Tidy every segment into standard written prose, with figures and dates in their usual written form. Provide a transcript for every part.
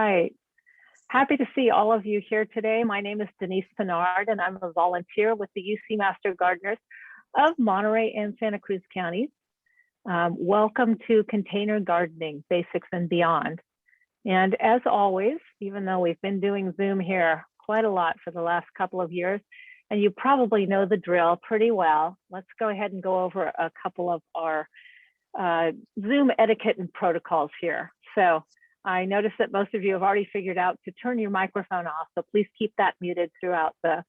right. Happy to see all of you here today. My name is Denise Pinard, and I'm a volunteer with the UC Master Gardeners of Monterey and Santa Cruz counties. Welcome to Container Gardening, Basics and Beyond. And as always, even though we've been doing Zoom here quite a lot for the last couple of years, and you probably know the drill pretty well, let's go ahead and go over a couple of our Zoom etiquette and protocols here. So I noticed that most of you have already figured out to turn your microphone off, so please keep that muted throughout the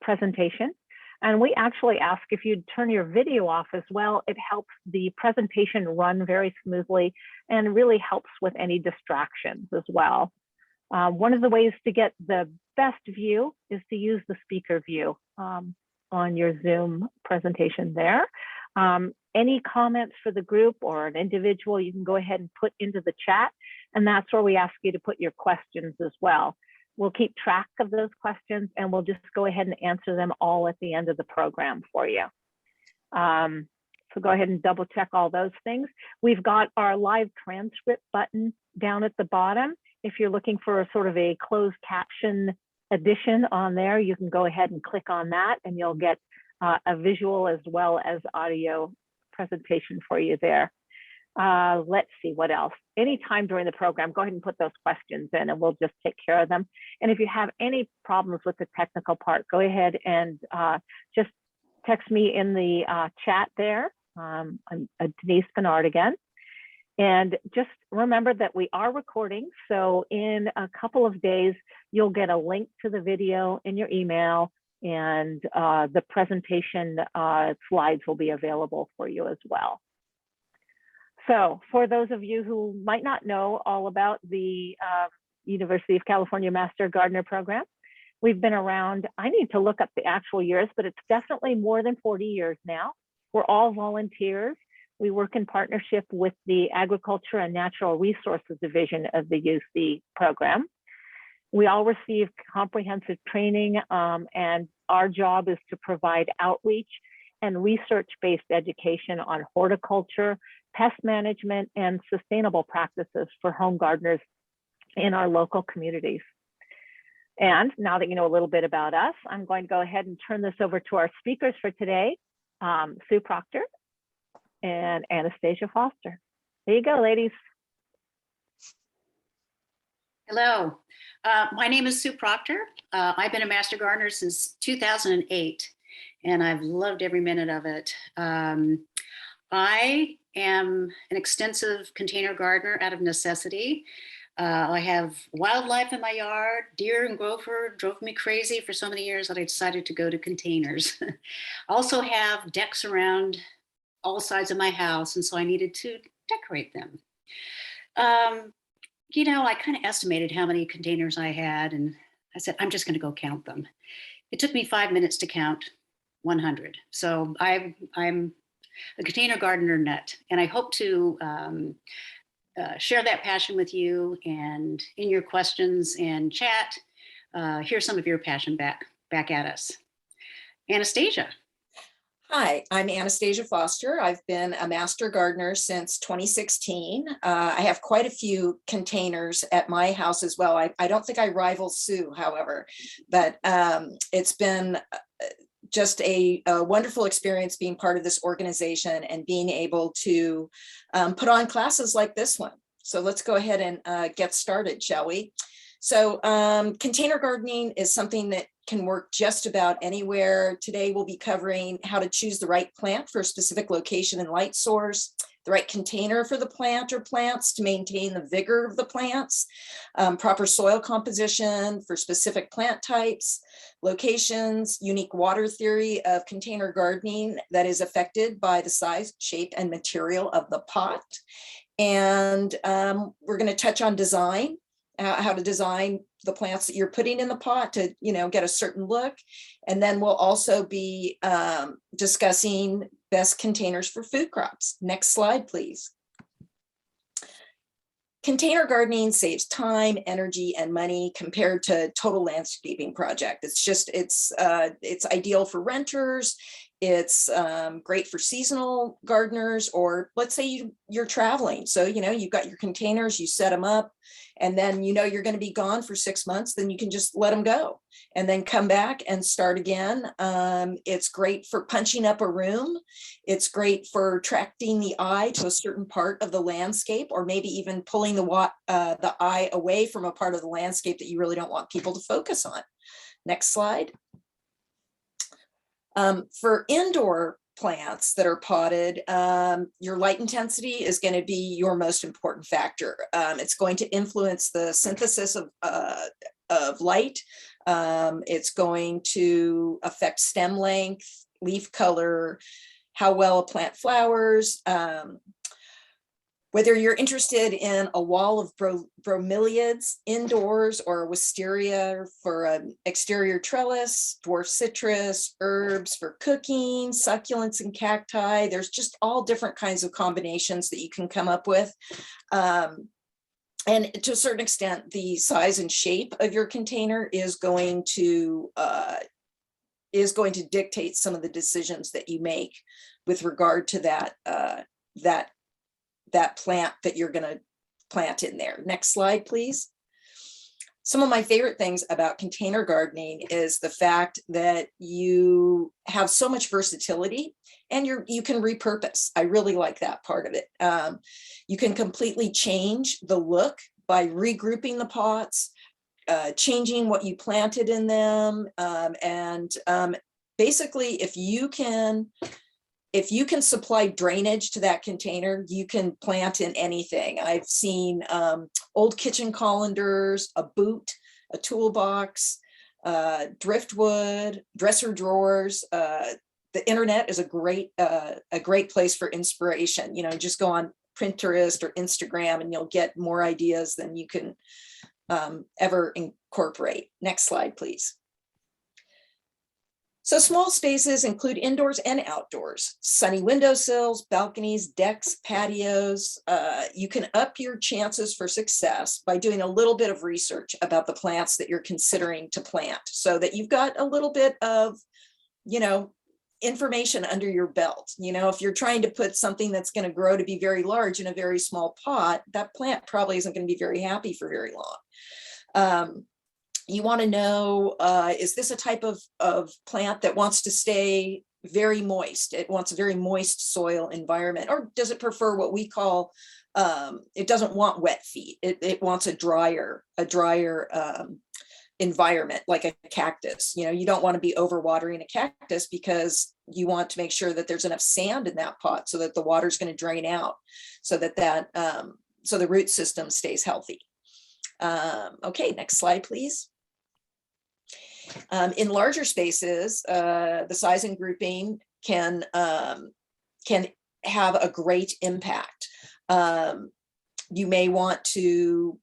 presentation. And we actually ask if you'd turn your video off as well. It helps the presentation run very smoothly and really helps with any distractions as well. One of the ways to get the best view is to use the speaker view on your Zoom presentation there. Any comments for the group or an individual, you can go ahead and put into the chat, and that's where we ask you to put your questions as well. We'll keep track of those questions and we'll just go ahead and answer them all at the end of the program for you. So go ahead and double check all those things. We've got our live transcript button down at the bottom. If you're looking for a sort of a closed caption edition on there, you can go ahead and click on that and you'll get a visual as well as audio presentation for you there. Let's see what else. Anytime during the program, go ahead and put those questions in and we'll just take care of them. And if you have any problems with the technical part, go ahead and just text me in the chat there. I'm Denise Pinard again. And just remember that we are recording. So in a couple of days, you'll get a link to the video in your email, and the presentation slides will be available for you as well. So for those of you who might not know all about the University of California Master Gardener Program, we've been around, I need to look up the actual years, but it's definitely more than 40 years now. We're all volunteers. We work in partnership with the Agriculture and Natural Resources Division of the UC program. We all receive comprehensive training, and our job is to provide outreach and research-based education on horticulture, pest management, and sustainable practices for home gardeners in our local communities. And now that you know a little bit about us, I'm going to go ahead and turn this over to our speakers for today, Sue Proctor and Anastasia Foster. There you go, ladies. Hello, my name is Sue Proctor. I've been a Master Gardener since 2008, and I've loved every minute of it. I am an extensive container gardener out of necessity. I have wildlife in my yard. Deer and gopher drove me crazy for so many years that I decided to go to containers. I also have decks around all sides of my house, and so I needed to decorate them. You know, I kind of estimated how many containers I had, and I said, I'm just going to go count them. It took me 5 minutes to count 100. So I'm a container gardener nut, and I hope to share that passion with you, and in your questions and chat, hear some of your passion back at us. Anastasia. Hi, I'm Anastasia Foster. I've been a Master Gardener since 2016. I have quite a few containers at my house as well. I don't think I rival Sue, however, but it's been just a wonderful experience being part of this organization and being able to put on classes like this one. So let's go ahead and get started, shall we? So container gardening is something that can work just about anywhere. Today we'll be covering how to choose the right plant for a specific location and light source, the right container for the plant or plants to maintain the vigor of the plants, proper soil composition for specific plant types, locations, unique water theory of container gardening that is affected by the size, shape, and material of the pot. And we're going to touch on design, how to design the plants that you're putting in the pot to, get a certain look. And then we'll also be discussing best containers for food crops. Next slide, please. Container gardening saves time, energy, and money compared to total landscaping project. It's ideal for renters. It's great for seasonal gardeners, or let's say you're traveling. So, you've got your containers, you set them up, and then you're going to be gone for 6 months, then you can just let them go and then come back and start again. It's great for punching up a room. It's great for attracting the eye to a certain part of the landscape, or maybe even pulling the eye away from a part of the landscape that you really don't want people to focus on. Next slide. For indoor plants that are potted, your light intensity is going to be your most important factor. It's going to influence the synthesis of light. It's going to affect stem length, leaf color, how well a plant flowers. Whether you're interested in a wall of bromeliads indoors, or a wisteria for an exterior trellis, dwarf citrus, herbs for cooking, succulents and cacti, there's just all different kinds of combinations that you can come up with. And to a certain extent, the size and shape of your container is going to dictate some of the decisions that you make with regard to that plant that you're going to plant in there. Next slide, please. Some of my favorite things about container gardening is the fact that you have so much versatility, and you can repurpose. I really like that part of it. You can completely change the look by regrouping the pots, changing what you planted in them, and basically, if you can supply drainage to that container, you can plant in anything. I've seen old kitchen colanders, a boot, a toolbox, driftwood, dresser drawers. The internet is a great place for inspiration. Just go on Pinterest or Instagram and you'll get more ideas than you can ever incorporate. Next slide, please. So small spaces include indoors and outdoors, sunny windowsills, balconies, decks, patios. You can up your chances for success by doing a little bit of research about the plants that you're considering to plant, so that you've got a little bit of, information under your belt. If you're trying to put something that's going to grow to be very large in a very small pot, that plant probably isn't going to be very happy for very long. You want to know, is this a type of plant that wants to stay very moist? It wants a very moist soil environment, or does it prefer what we call, it doesn't want wet feet. It wants a drier environment, like a cactus. You don't want to be overwatering a cactus, because you want to make sure that there's enough sand in that pot so that the water's going to drain out, so that so the root system stays healthy. Okay, next slide, please. In larger spaces, the size and grouping can have a great impact. You may want to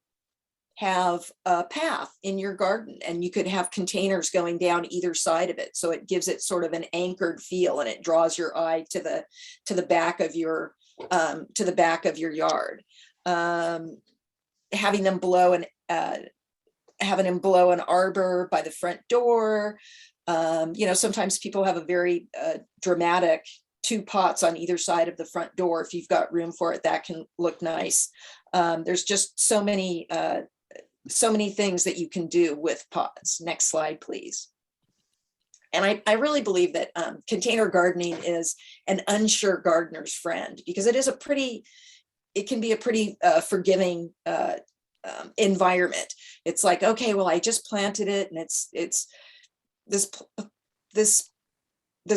have a path in your garden, and you could have containers going down either side of it, so it gives it sort of an anchored feel, and it draws your eye to the back of your yard. Having them blow an arbor by the front door. Sometimes people have a very dramatic 2 pots on either side of the front door. If you've got room for it, that can look nice. There's just so many things that you can do with pots. Next slide, please. And I really believe that container gardening is an unsure gardener's friend, because it can be a pretty forgiving environment. It's like, okay, well, I just planted it, and it's this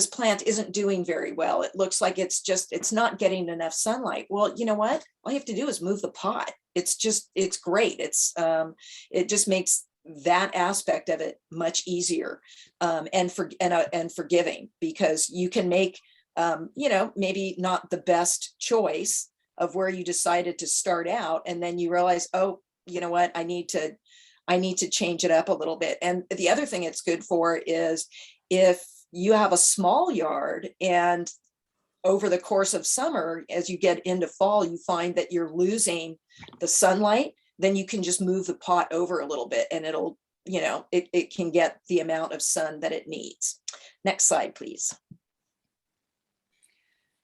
plant isn't doing very well. It looks like it's not getting enough sunlight. Well, you know what? All you have to do is move the pot. It's great. It just makes that aspect of it much easier and forgiving, because you can make maybe not the best choice of where you decided to start out, and then you realize, oh, you know what, I need to change it up a little bit. And the other thing it's good for is, if you have a small yard and over the course of summer, as you get into fall, you find that you're losing the sunlight, then you can just move the pot over a little bit, and it'll, it can get the amount of sun that it needs. Next slide, please.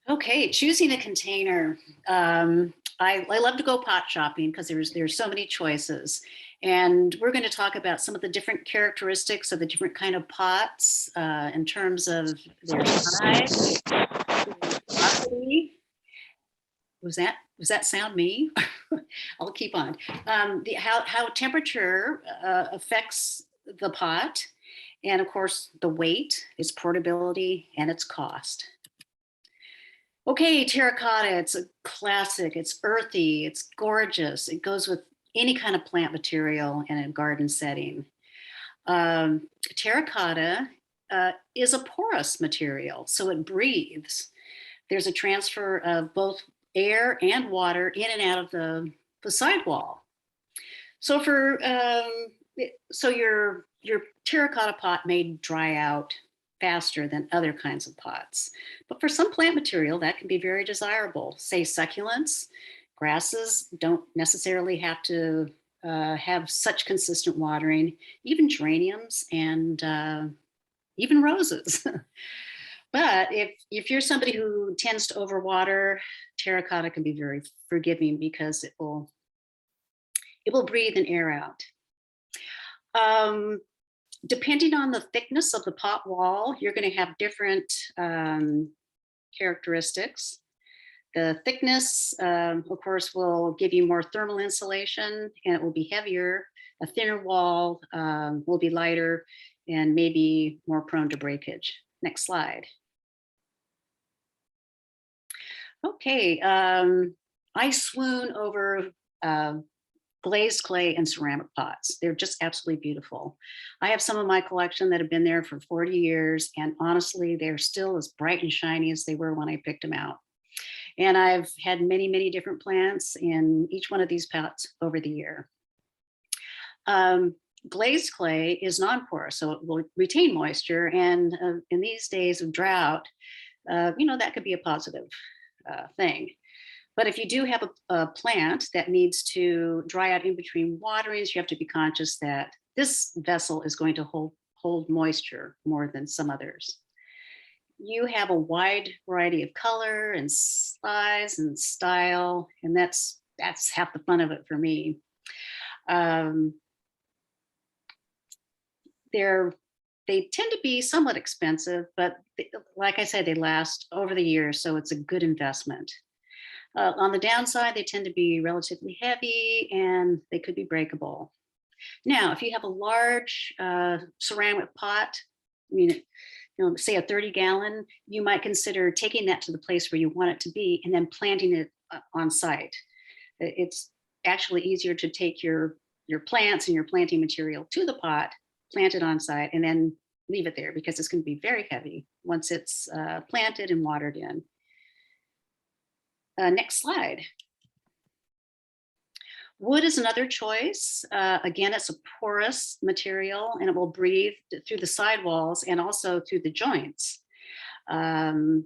Okay, choosing a container. I love to go pot shopping because there's so many choices. And we're going to talk about some of the different characteristics of the different kind of pots in terms of their size, porosity. Was that sound me? I'll keep on. How temperature affects the pot, and of course the weight, its portability, and its cost. Okay, terracotta, it's a classic. It's earthy, it's gorgeous. It goes with any kind of plant material in a garden setting. Terracotta is a porous material, so it breathes. There's a transfer of both air and water in and out of the sidewall. So your terracotta pot may dry out faster than other kinds of pots. But for some plant material, that can be very desirable. Say succulents, grasses don't necessarily have to have such consistent watering, even geraniums and even roses. But if you're somebody who tends to overwater, terracotta can be very forgiving because it will breathe and air out. Depending on the thickness of the pot wall, you're going to have different characteristics. The thickness, of course, will give you more thermal insulation and it will be heavier. A thinner wall will be lighter and maybe more prone to breakage. Next slide. Okay, I swoon over glazed clay and ceramic pots. They're just absolutely beautiful. I have some of my collection that have been there for 40 years, and honestly, they're still as bright and shiny as they were when I picked them out. And I've had many, many different plants in each one of these pots over the year. Glazed clay is non-porous, so it will retain moisture. And in these days of drought, that could be a positive thing. But if you do have a plant that needs to dry out in between waterings, you have to be conscious that this vessel is going to hold moisture more than some others. You have a wide variety of color and size and style, and that's half the fun of it for me. They tend to be somewhat expensive, but like I said, they last over the years, so it's a good investment. On the downside, they tend to be relatively heavy and they could be breakable. Now, if you have a large ceramic pot, say a 30-gallon, you might consider taking that to the place where you want it to be and then planting it on site. It's actually easier to take your plants and your planting material to the pot, plant it on site, and then leave it there because it's going to be very heavy once it's planted and watered in. Next slide. Wood is another choice. Again, it's a porous material and it will breathe through the sidewalls and also through the joints. They're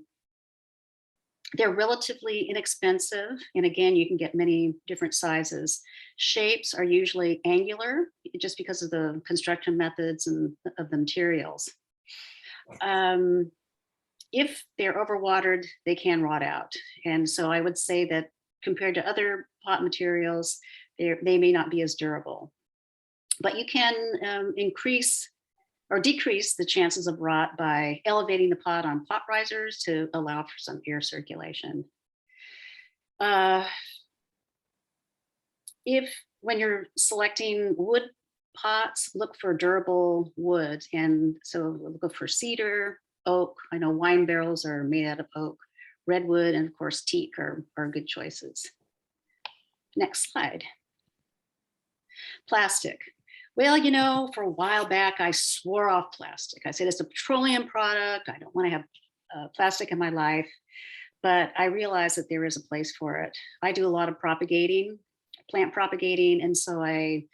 relatively inexpensive. And again, you can get many different sizes. Shapes are usually angular just because of the construction methods and of the materials. If they're overwatered, they can rot out. And so I would say that compared to other pot materials, they may not be as durable. But you can increase or decrease the chances of rot by elevating the pot on pot risers to allow for some air circulation. When you're selecting wood pots, look for durable wood. And so look for cedar, oak. I know wine barrels are made out of oak, redwood, and of course teak are good choices. Next slide. Plastic. Well, for a while back, I swore off plastic. I said it's a petroleum product. I don't want to have plastic in my life, but I realized that there is a place for it. I do a lot of plant propagating, and so I,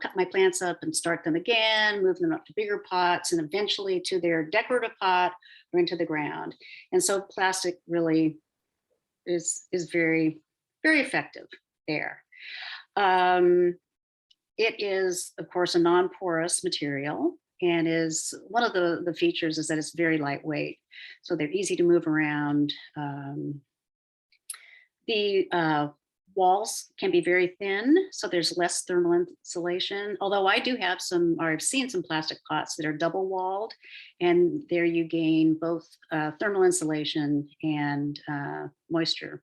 cut my plants up and start them again, move them up to bigger pots, and eventually to their decorative pot or into the ground. And so plastic really is very, very effective there. It is, of course, a non-porous material, and is one of the features is that it's very lightweight. So they're easy to move around. The walls can be very thin, so there's less thermal insulation. Although I do have some, or I've seen some plastic pots that are double walled, and there you gain both thermal insulation and moisture.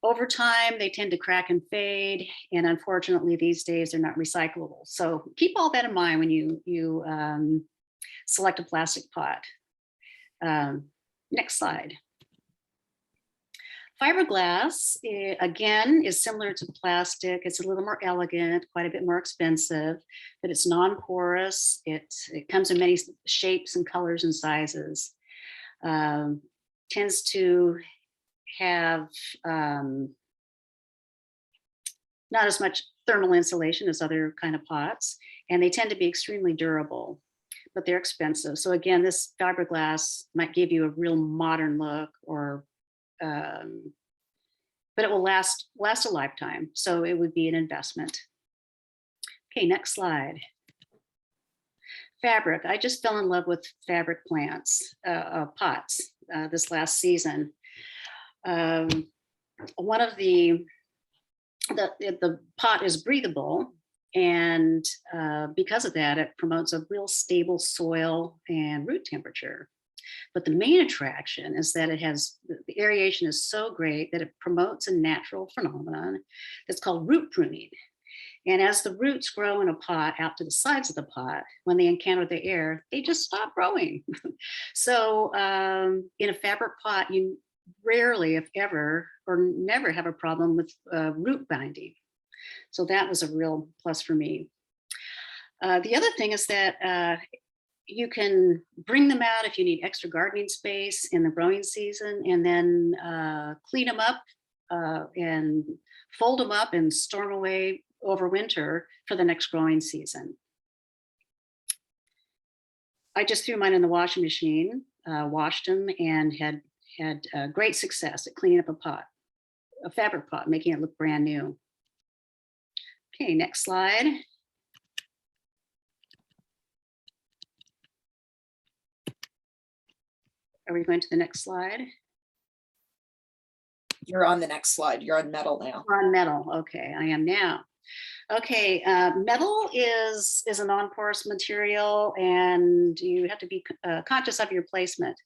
Over time, they tend to crack and fade, and unfortunately, these days they're not recyclable. So keep all that in mind when you select a plastic pot. Next slide. Fiberglass, again, is similar to plastic. It's a little more elegant, quite a bit more expensive, but it's non-porous. It comes in many shapes and colors and sizes. Tends to have not as much thermal insulation as other kind of pots, and they tend to be extremely durable, but they're expensive. So again, this fiberglass might give you a real modern look, or but it will last a lifetime. So it would be an investment. Okay, next slide. Fabric. I just fell in love with fabric plants, pots this last season. One of the pot is breathable, and because of that, it promotes a real stable soil and root temperature. But the main attraction is that the aeration is so great that it promotes a natural phenomenon that's called root pruning. And as the roots grow in a pot out to the sides of the pot, when they encounter the air, they just stop growing. So in a fabric pot, you rarely, if ever, or never have a problem with root binding. So that was a real plus for me. The other thing is that you can bring them out if you need extra gardening space in the growing season, and then clean them up and fold them up and store them away over winter for the next growing season. I just threw mine in the washing machine, washed them, and had great success at cleaning up a fabric pot, making it look brand new. Okay, next slide. Are we going to the next slide? You're on the next slide. You're on metal now. We're on metal. Okay, I am now. Okay, metal is a non-porous material, and you have to be conscious of your placement,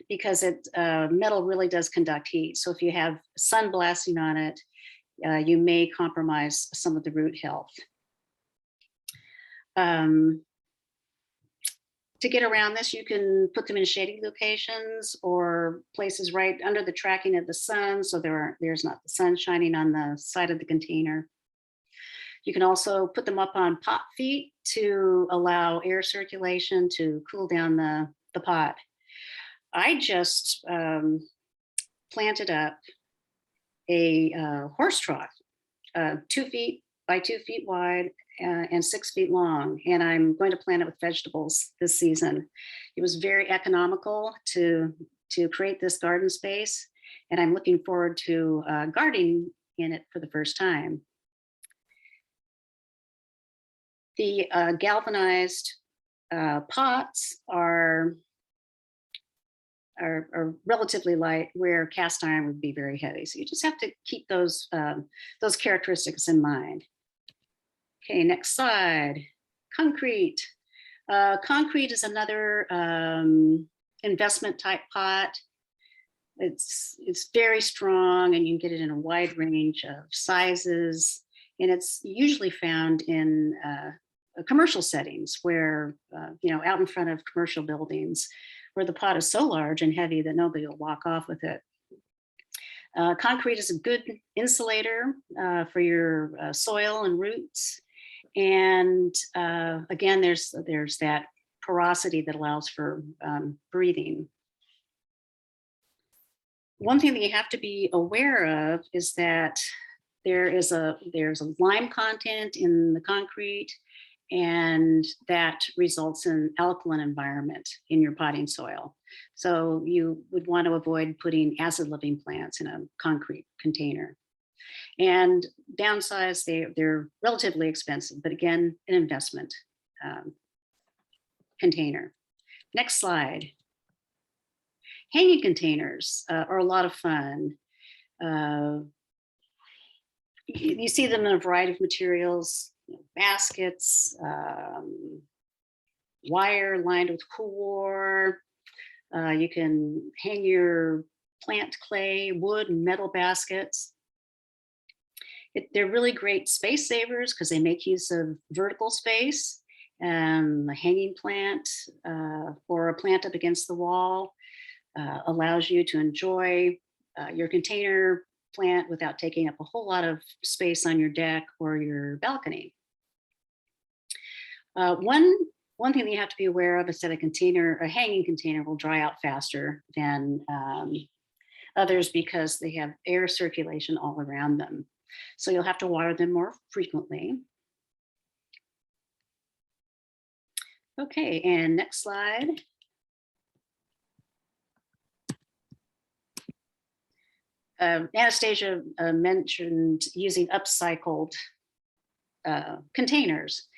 because metal really does conduct heat. So if you have sun blasting on it, you may compromise some of the root health. To get around this, you can put them in shady locations or places right under the tracking of the sun, so there's not the sun shining on the side of the container. You can also put them up on pot feet to allow air circulation to cool down the pot. I just planted up a horse trough, 2 feet by 2 feet wide and 6 feet long, and I'm going to plant it with vegetables this season. It was very economical to create this garden space, and I'm looking forward to gardening in it for the first time. The galvanized pots are relatively light, where cast iron would be very heavy. So you just have to keep those characteristics in mind. Okay, next slide. Concrete. Concrete is another investment type pot. It's very strong, and you can get it in a wide range of sizes. And it's usually found in commercial settings where, out in front of commercial buildings, where the pot is so large and heavy that nobody will walk off with it. Concrete is a good insulator for your soil and roots. And again, there's that porosity that allows for breathing. One thing that you have to be aware of is that there's a lime content in the concrete, and that results in alkaline environment in your potting soil. So you would want to avoid putting acid living plants in a concrete container. And downsize, they're relatively expensive, but again, an investment container. Next slide. Hanging containers are a lot of fun. You see them in a variety of materials, baskets, wire lined with core. You can hang your plant clay, wood, and metal baskets. They're really great space savers because they make use of vertical space. A hanging plant or a plant up against the wall allows you to enjoy your container plant without taking up a whole lot of space on your deck or your balcony. One thing that you have to be aware of is that a hanging container will dry out faster than others because they have air circulation all around them. So you'll have to water them more frequently. Okay, and next slide. Anastasia mentioned using upcycled containers.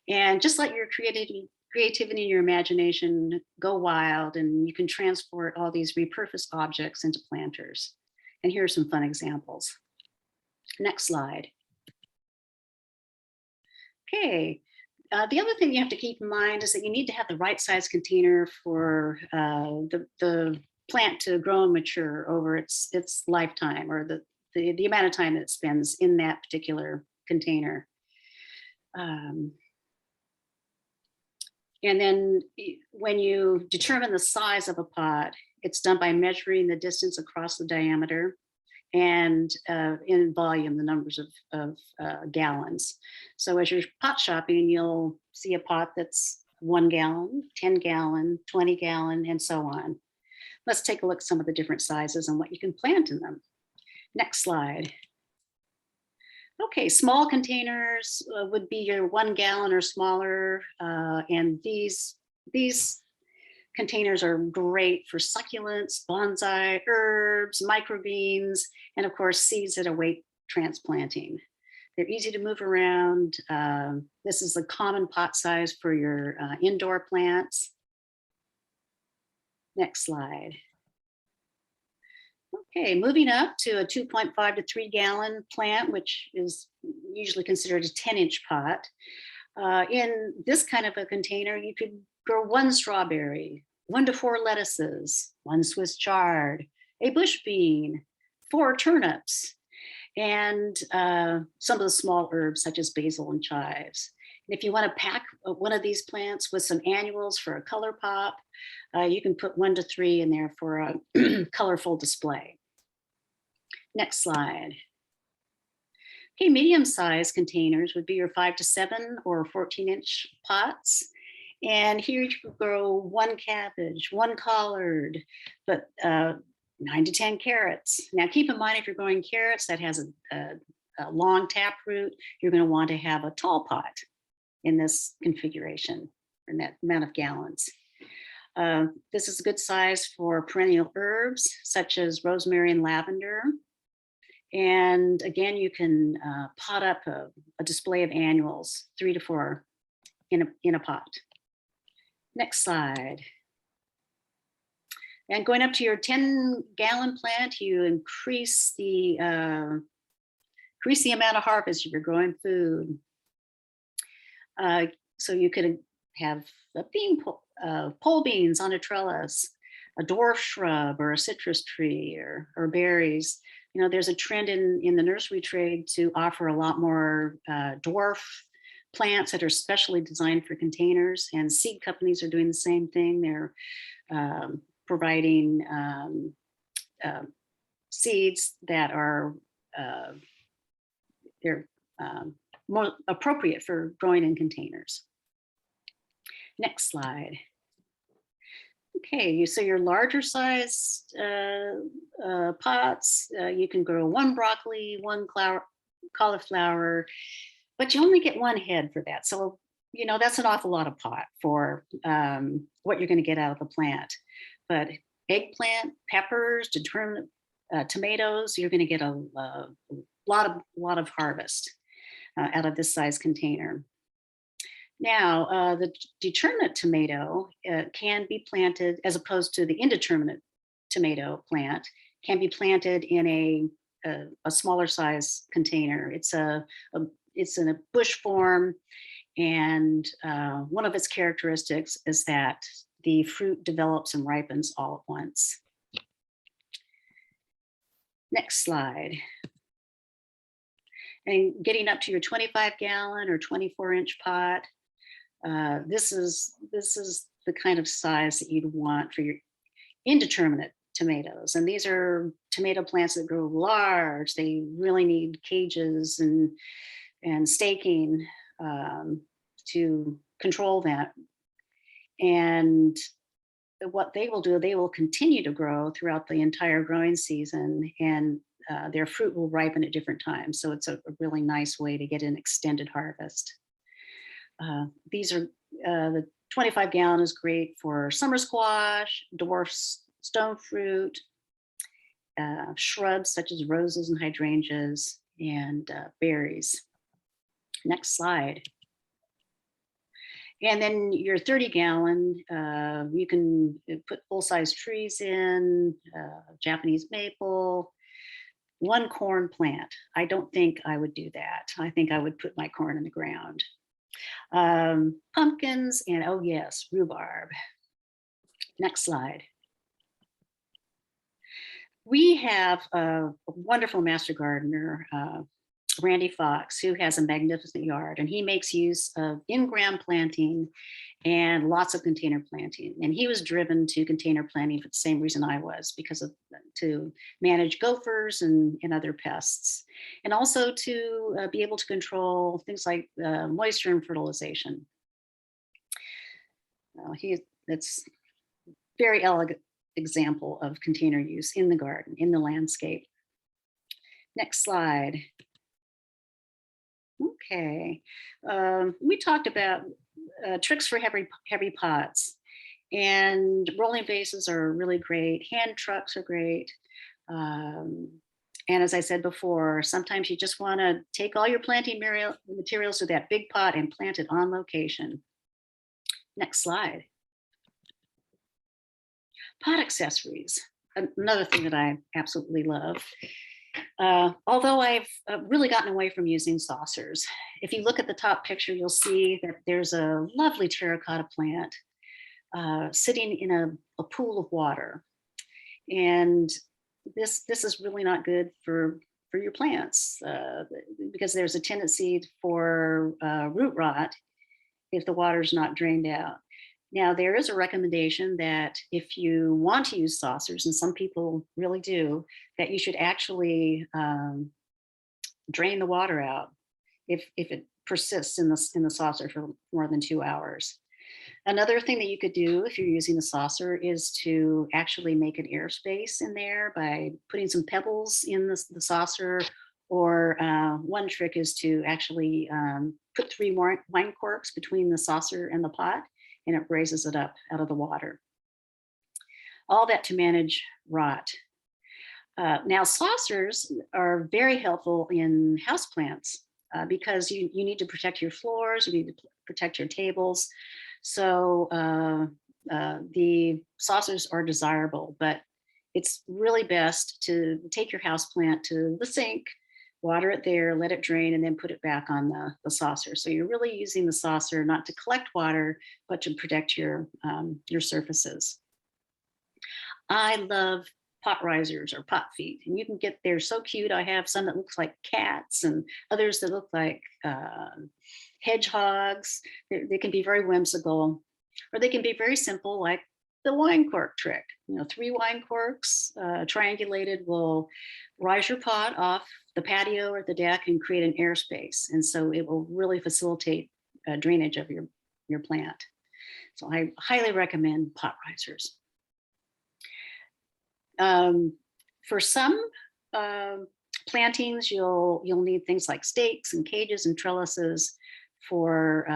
And just let your creativity and your imagination go wild, and you can transport all these repurposed objects into planters. And here are some fun examples. Next slide. Okay. The other thing you have to keep in mind is that you need to have the right size container for the plant to grow and mature over its lifetime, or the amount of time that it spends in that particular container. And then when you determine the size of a pot, it's done by measuring the distance across the diameter and in volume, the numbers of gallons. So as you're pot shopping, you'll see a pot that's 1 gallon, 10 gallon, 20 gallon, and so on. Let's take a look at some of the different sizes and what you can plant in them. Next slide. Okay, small containers would be your 1 gallon or smaller, and these containers are great for succulents, bonsai, herbs, microgreens, and of course seeds that await transplanting. They're easy to move around. This is a common pot size for your indoor plants. Next slide. Okay, moving up to a 2.5 to 3 gallon plant, which is usually considered a 10-inch pot. In this kind of a container, you could grow 1 strawberry, 1 to 4 lettuces, 1 Swiss chard, a bush bean, 4 turnips, and some of the small herbs such as basil and chives. And if you want to pack one of these plants with some annuals for a color pop, you can put 1 to 3 in there for a colorful display. Next slide. Okay, medium-sized containers would be your 5 to 7 or 14-inch pots. And here you could grow 1 cabbage, 1 collard, but 9 to 10 carrots. Now keep in mind, if you're growing carrots that has a long tap root, you're going to want to have a tall pot in this configuration, in that amount of gallons. This is a good size for perennial herbs such as rosemary and lavender. And again, you can pot up a display of annuals, 3 to 4 in a pot. Next slide. And going up to your 10-gallon plant, you increase the amount of harvest if you're growing food. So you could have pole beans on a trellis, a dwarf shrub or a citrus tree or berries. You know, there's a trend in the nursery trade to offer a lot more dwarf plants that are specially designed for containers, and seed companies are doing the same thing. They're providing seeds that are more appropriate for growing in containers. Next slide. Okay, so your larger size pots, you can grow 1 broccoli, 1 cauliflower, but you only get 1 head for that. So, you know, that's an awful lot of pot for what you're going to get out of the plant. But eggplant, peppers, tomatoes, you're going to get a lot of harvest out of this size container. Now, the determinate tomato can be planted, as opposed to the indeterminate tomato plant, can be planted in a smaller size container. It's in a bush form, and one of its characteristics is that the fruit develops and ripens all at once. Next slide. And getting up to your 25-gallon or 24-inch pot, this is the kind of size that you'd want for your indeterminate tomatoes. And these are tomato plants that grow large. They really need cages and staking to control that. And what they will do, they will continue to grow throughout the entire growing season, and their fruit will ripen at different times. So it's a really nice way to get an extended harvest. These are, the 25-gallon is great for summer squash, dwarf stone fruit, shrubs such as roses and hydrangeas, and berries. Next slide. And then your 30-gallon, you can put full-size trees in, Japanese maple, one corn plant. I don't think I would do that. I think I would put my corn in the ground. Pumpkins, and oh yes, rhubarb. Next slide. We have a wonderful master gardener, Randy Fox, who has a magnificent yard, and he makes use of in-ground planting and lots of container planting. And he was driven to container planting for the same reason I was, because of to manage gophers and other pests, and also to be able to control things like moisture and fertilization. It's very elegant example of container use in the garden, in the landscape. Next slide. Okay, we talked about tricks for heavy pots, and rolling vases are really great. Hand trucks are great. And as I said before, sometimes you just want to take all your planting materials to that big pot and plant it on location. Next slide. Pot accessories, another thing that I absolutely love. Although I've really gotten away from using saucers. If you look at the top picture, you'll see that there's a lovely terracotta plant sitting in a pool of water. And this is really not good for your plants because there's a tendency for root rot if the water's not drained out. Now, there is a recommendation that if you want to use saucers, and some people really do, that you should actually drain the water out if it persists in the saucer for more than 2 hours. Another thing that you could do if you're using a saucer is to actually make an airspace in there by putting some pebbles in the saucer, or one trick is to actually put 3 wine corks between the saucer and the pot, and it raises it up out of the water. All that to manage rot. Now, saucers are very helpful in houseplants because you need to protect your floors, you need to protect your tables. So the saucers are desirable, but it's really best to take your houseplant to the sink, water it there, let it drain, and then put it back on the saucer. So you're really using the saucer not to collect water, but to protect your surfaces. I love pot risers or pot feet, and you can get, they're so cute. I have some that looks like cats and others that look like hedgehogs. They can be very whimsical, or they can be very simple, like the wine cork trick. 3 wine corks triangulated will rise your pot off the patio or the deck and create an airspace. And so it will really facilitate drainage of your plant. So I highly recommend pot risers. For some plantings, you'll need things like stakes and cages and trellises for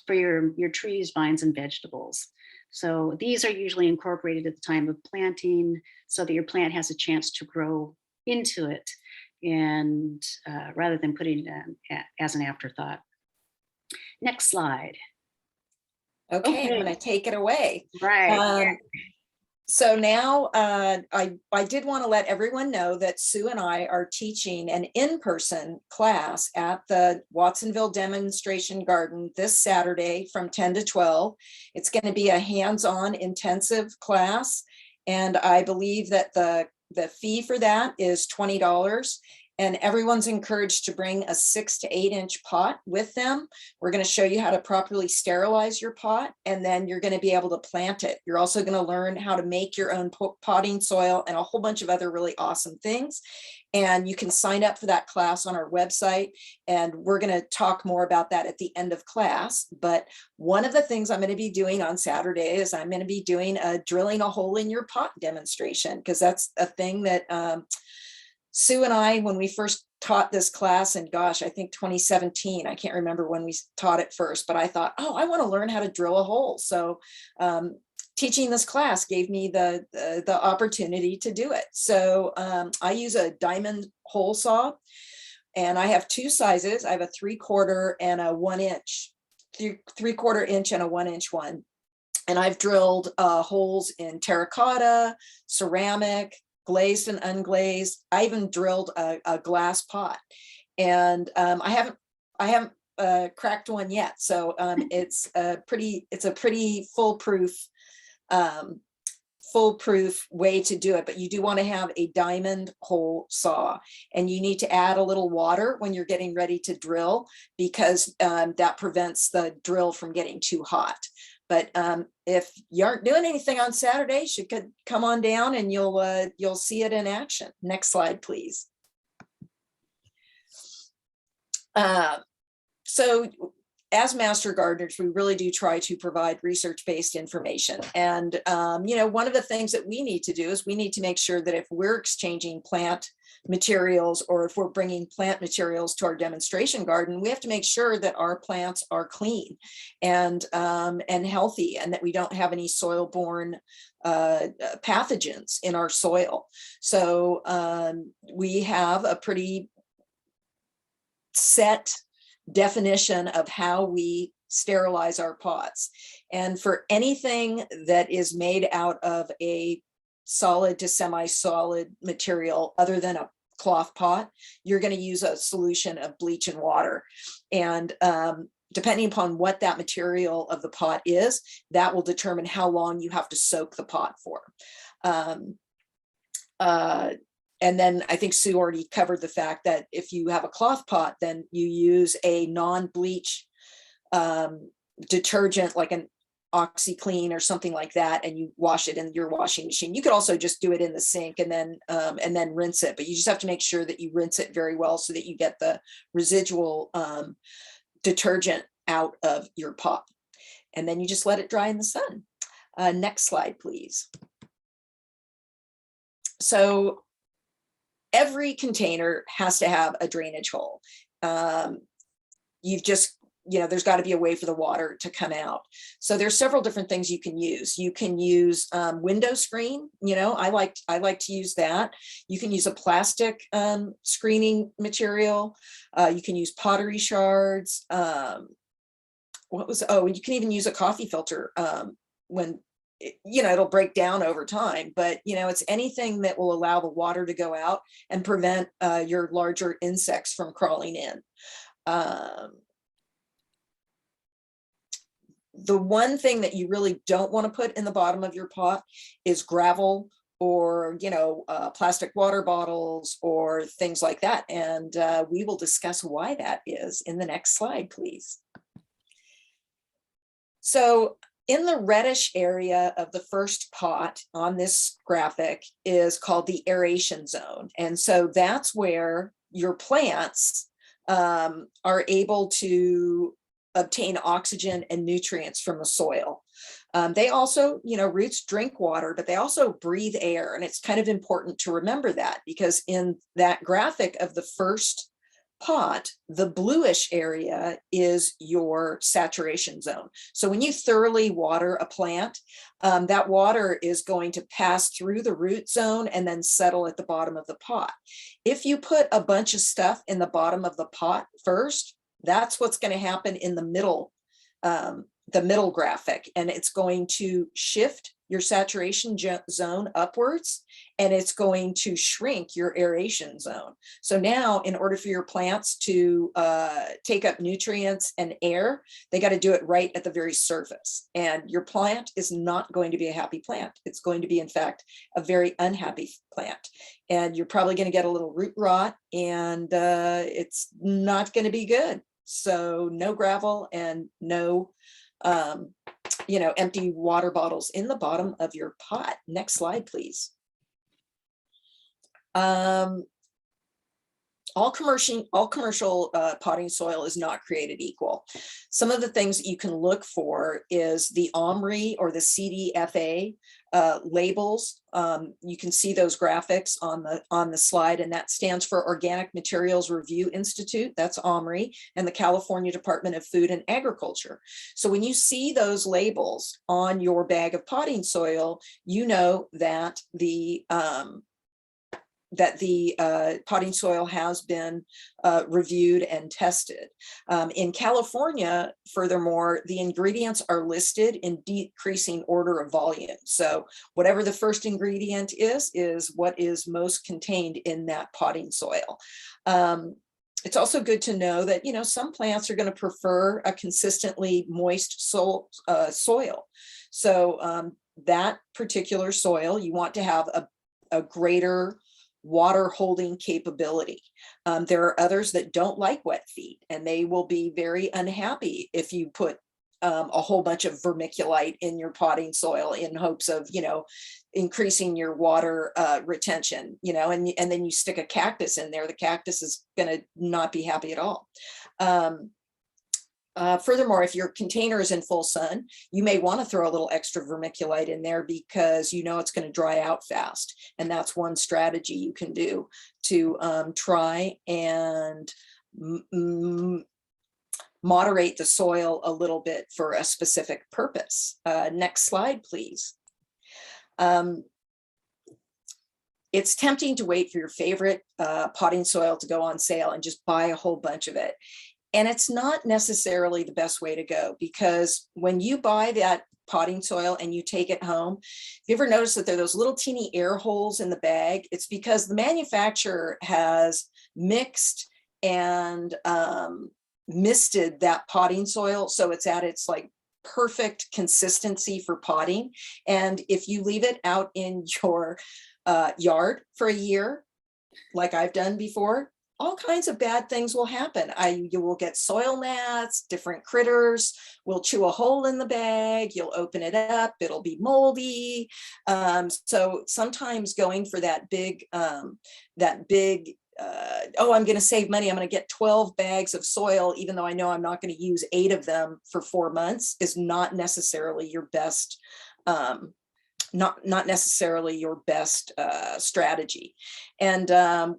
your trees, vines, and vegetables. So these are usually incorporated at the time of planting so that your plant has a chance to grow into it and rather than putting it as an afterthought. Next slide. Okay, I'm Okay. going to take it away. Right. So now I did want to let everyone know that Sue and I are teaching an in-person class at the Watsonville Demonstration Garden this Saturday from 10 to 12. It's going to be a hands-on intensive class. And I believe that the fee for that is $20. And everyone's encouraged to bring a 6 to 8 inch pot with them. We're going to show you how to properly sterilize your pot, and then you're going to be able to plant it. You're also going to learn how to make your own potting soil and a whole bunch of other really awesome things. And you can sign up for that class on our website. And we're going to talk more about that at the end of class. But one of the things I'm going to be doing on Saturday is I'm going to be doing a drilling a hole in your pot demonstration, because that's a thing that Sue and I, when we first taught this class, and gosh, I think 2017, I can't remember when we taught it first, but I thought, oh, I want to learn how to drill a hole. So teaching this class gave me the opportunity to do it. So I use a diamond hole saw, and I have two sizes. I have a 3/4 and a 1 inch, 3/4 inch and a 1 inch one. And I've drilled holes in terracotta, ceramic, glazed and unglazed. I even drilled a glass pot, and I haven't cracked one yet. So it's a pretty foolproof way to do it. But you do want to have a diamond hole saw, and you need to add a little water when you're getting ready to drill, because that prevents the drill from getting too hot. But if you aren't doing anything on Saturday, you could come on down and you'll see it in action. Next slide, please. So as master gardeners, we really do try to provide research-based information. And one of the things that we need to do is we need to make sure that if we're exchanging plant materials, or if we're bringing plant materials to our demonstration garden, we have to make sure that our plants are clean and healthy, and that we don't have any soil-borne pathogens in our soil. So we have a pretty set definition of how we sterilize our pots. And for anything that is made out of a solid to semi-solid material other than a cloth pot, you're going to use a solution of bleach and water. And depending upon what that material of the pot is, that will determine how long you have to soak the pot for. And then I think Sue already covered the fact that if you have a cloth pot, then you use a non-bleach detergent, like an OxyClean or something like that, and you wash it in your washing machine. You could also just do it in the sink and then rinse it, but you just have to make sure that you rinse it very well so that you get the residual detergent out of your pot. And then you just let it dry in the sun. Next slide, please. So every container has to have a drainage hole. There's got to be a way for the water to come out. So there's several different things you can use. You can use window screen. I like to use that. You can use a plastic screening material. You can use pottery shards. You can even use a coffee filter when it'll break down over time, but it's anything that will allow the water to go out and prevent your larger insects from crawling in. The one thing that you really don't want to put in the bottom of your pot is gravel or plastic water bottles or things like that. And we will discuss why that is in the next slide, please. So in the reddish area of the first pot on this graphic is called the aeration zone. And so that's where your plants are able to obtain oxygen and nutrients from the soil. They also, roots drink water, but they also breathe air. And it's kind of important to remember that, because in that graphic of the first pot, the bluish area is your saturation zone. So when you thoroughly water a plant, that water is going to pass through the root zone and then settle at the bottom of the pot. If you put a bunch of stuff in the bottom of the pot first, that's what's going to happen in the middle graphic, and it's going to shift your saturation zone upwards, and it's going to shrink your aeration zone. So now, in order for your plants to take up nutrients and air, they got to do it right at the very surface. And your plant is not going to be a happy plant. It's going to be, in fact, a very unhappy plant. And you're probably going to get a little root rot, and it's not going to be good. So no gravel and no empty water bottles in the bottom of your pot. Next slide, please. All commercial potting soil is not created equal. Some of the things that you can look for is the OMRI or the CDFA labels. You can see those graphics on the slide, and that stands for Organic Materials Review Institute. That's OMRI, and the California Department of Food and Agriculture. So when you see those labels on your bag of potting soil, you know that the potting soil has been reviewed and tested. In California, furthermore, the ingredients are listed in decreasing order of volume. So whatever the first ingredient is what is most contained in that potting soil. It's also good to know that, some plants are going to prefer a consistently moist soil. So that particular soil, you want to have a greater water holding capability. There are others that don't like wet feet, and they will be very unhappy if you put a whole bunch of vermiculite in your potting soil in hopes of, increasing your water retention, and then you stick a cactus in there. The cactus is going to not be happy at all. Furthermore, if your container is in full sun, you may want to throw a little extra vermiculite in there because it's going to dry out fast. And that's one strategy you can do to try and moderate the soil a little bit for a specific purpose. Next slide, please. It's tempting to wait for your favorite potting soil to go on sale and just buy a whole bunch of it. And it's not necessarily the best way to go, because when you buy that potting soil and you take it home, if you ever notice that there are those little teeny air holes in the bag, it's because the manufacturer has mixed and misted that potting soil. So it's at its perfect consistency for potting. And if you leave it out in your yard for a year, like I've done before, all kinds of bad things will happen. You will get soil gnats, different critters will chew a hole in the bag. You'll open it up, it'll be moldy. So sometimes going for that big, oh, I'm going to save money, I'm going to get 12 bags of soil, even though I know I'm not going to use 8 of them for 4 months, is not necessarily your best not necessarily your best strategy. And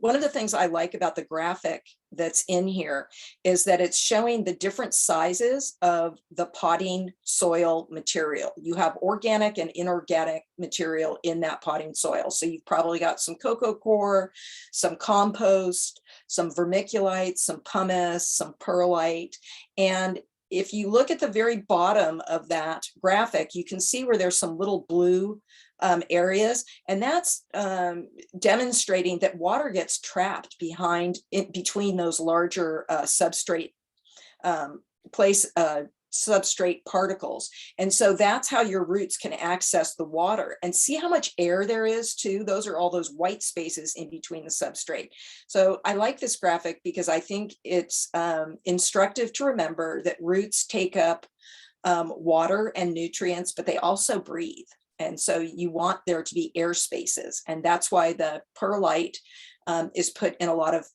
one of the things I like about the graphic that's in here is that it's showing the different sizes of the potting soil material. You have organic and inorganic material in that potting soil. So you've probably got some cocoa coir, some compost, some vermiculite, some pumice, some perlite. And if you look at the very bottom of that graphic, you can see where there's some little blue areas, and that's demonstrating that water gets trapped between those larger substrate substrate particles. And so that's how your roots can access the water. And see how much air there is too. Those are all those white spaces in between the substrate. So I like this graphic because I think it's instructive to remember that roots take up water and nutrients, but they also breathe. And so you want there to be air spaces. And that's why the perlite is put in a lot of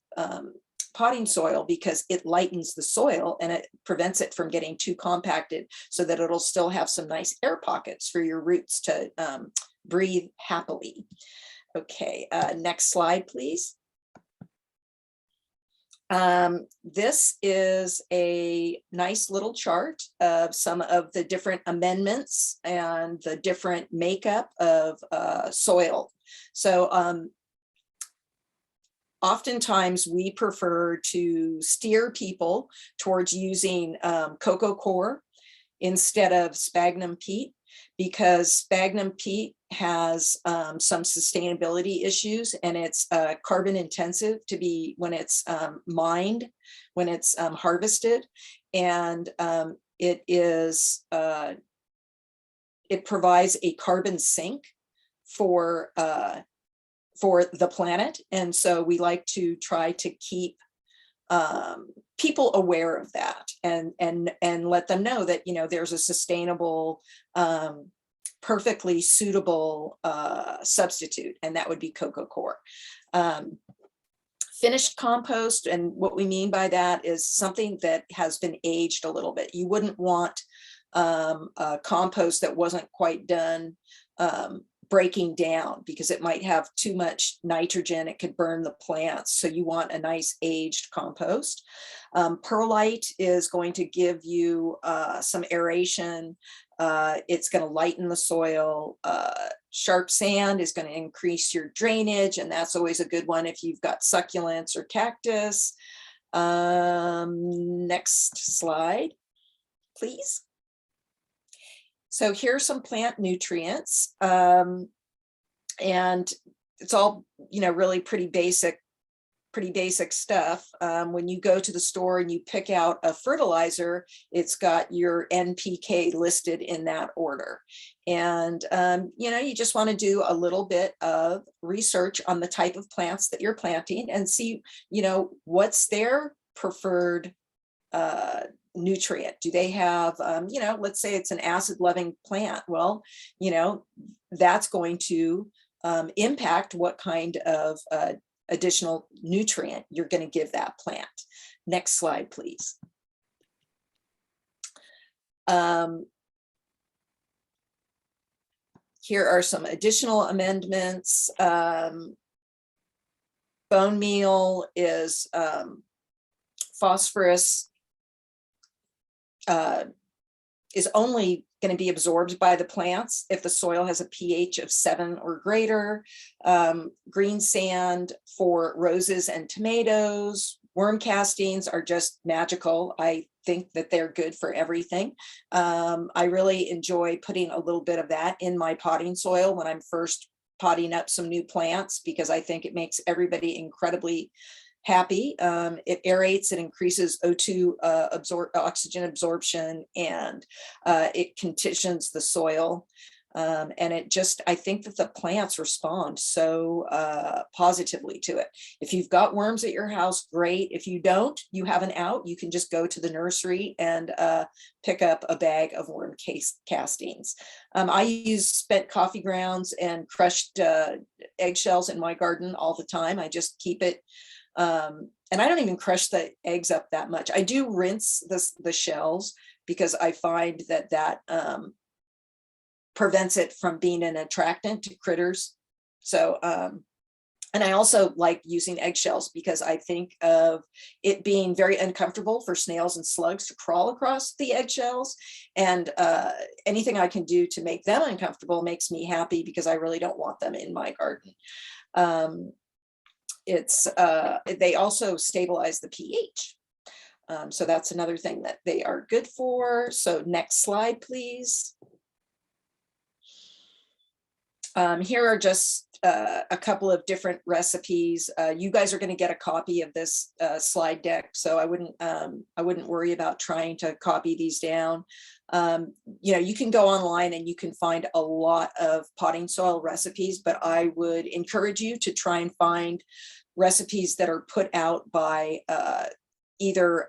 potting soil, because it lightens the soil and it prevents it from getting too compacted, so that it'll still have some nice air pockets for your roots to breathe happily. Okay, next slide, please. This is a nice little chart of some of the different amendments and the different makeup of soil. So oftentimes we prefer to steer people towards using cocoa coir instead of sphagnum peat, because sphagnum peat has some sustainability issues, and it's carbon intensive to be when it's mined, when it's harvested, and it provides a carbon sink for the planet, and so we like to try to keep people aware of that, and let them know that, you know, there's a sustainable, perfectly suitable substitute, and that would be cocoa coir. Finished compost, and what we mean by that is something that has been aged a little bit. You wouldn't want a compost that wasn't quite done breaking down, because it might have too much nitrogen. It could burn the plants. So you want a nice aged compost. Perlite is going to give you some aeration. It's going to lighten the soil. Sharp sand is going to increase your drainage, and that's always a good one if you've got succulents or cactus. Next slide, please. So here's some plant nutrients, and it's all, you know, really pretty basic stuff. When you go to the store and you pick out a fertilizer, it's got your NPK listed in that order. And, you know, you just want to do a little bit of research on the type of plants that you're planting and see, you know, what's their preferred nutrient. Do they have, you know, let's say it's an acid loving plant. Well, you know, that's going to impact what kind of additional nutrient you're going to give that plant. Next slide, please. Here are some additional amendments. Bone meal is phosphorus is only going to be absorbed by the plants if the soil has a pH of 7 or greater. Green sand for roses and tomatoes. Worm castings are just magical. I think that they're good for everything. I really enjoy putting a little bit of that in my potting soil when I'm first potting up some new plants, because I think it makes everybody incredibly happy. It aerates, it increases O2 oxygen absorption, and it conditions the soil. And it just, I think that the plants respond so positively to it. If you've got worms at your house, great. If you don't, you have an out. You can just go to the nursery and pick up a bag of worm castings. I use spent coffee grounds and crushed eggshells in my garden all the time. I just keep it. And I don't even crush the eggs up that much. I do rinse the shells, because I find that prevents it from being an attractant to critters. So, and I also like using eggshells, because I think of it being very uncomfortable for snails and slugs to crawl across the eggshells. And anything I can do to make them uncomfortable makes me happy, because I really don't want them in my garden. They also stabilize the pH. So that's another thing that they are good for. So next slide, please. Here are just a couple of different recipes. You guys are going to get a copy of this slide deck, so I wouldn't worry about trying to copy these down. You know, you can go online and you can find a lot of potting soil recipes, but I would encourage you to try and find recipes that are put out by either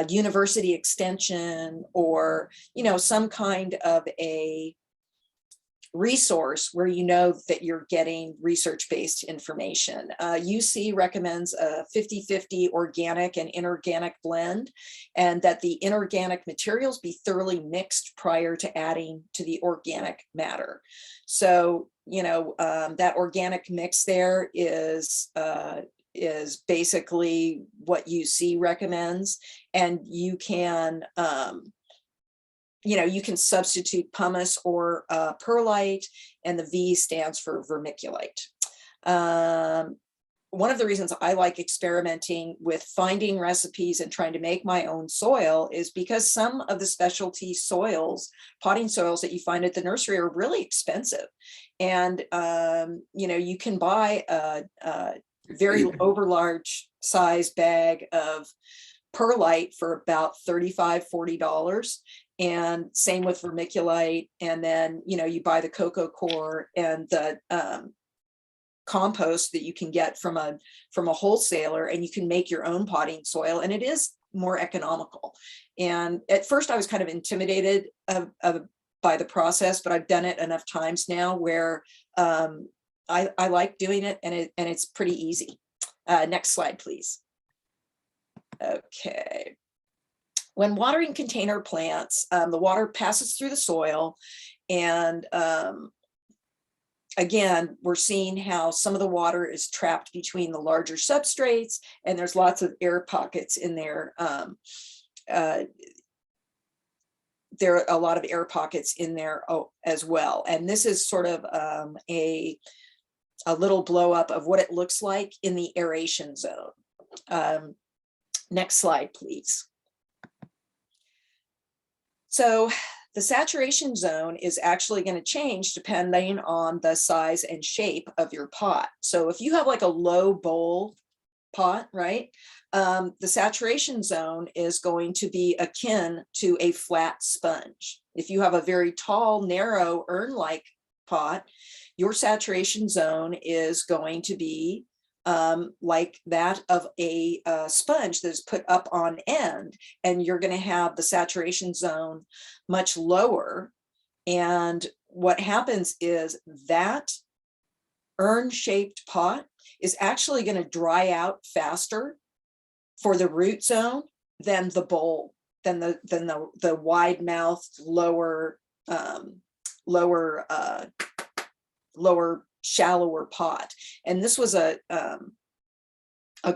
university extension, or, you know, some kind of a resource where you know that you're getting research-based information. UC recommends a 50-50 organic and inorganic blend, and that the inorganic materials be thoroughly mixed prior to adding to the organic matter. So, you know, that organic mix there is is basically what UC recommends, and you can you can substitute pumice or perlite, and the V stands for vermiculite. One of the reasons I like experimenting with finding recipes and trying to make my own soil is because some of the specialty soils, potting soils that you find at the nursery, are really expensive. And, you can buy a very over-large size bag of perlite for about $35–40. And same with vermiculite. And then, you buy the cocoa coir and the compost that you can get from a wholesaler, and you can make your own potting soil, and it is more economical. And at first I was kind of intimidated by the process, but I've done it enough times now where I like doing it, and it's pretty easy. Next slide, please. Okay. When watering container plants, the water passes through the soil, and again, we're seeing how some of the water is trapped between the larger substrates, and there's lots of air pockets in there. There are a lot of air pockets in there as well. And this is sort of a little blow up of what it looks like in the aeration zone. Next slide, please. So the saturation zone is actually going to change depending on the size and shape of your pot. So if you have like a low bowl pot, right, the saturation zone is going to be akin to a flat sponge. If you have a very tall, narrow urn-like pot, your saturation zone is going to be like that of a sponge that is put up on end, and you're going to have the saturation zone much lower. And what happens is that urn-shaped pot is actually going to dry out faster for the root zone than the bowl, than the wide-mouthed lower shallower pot. And this was a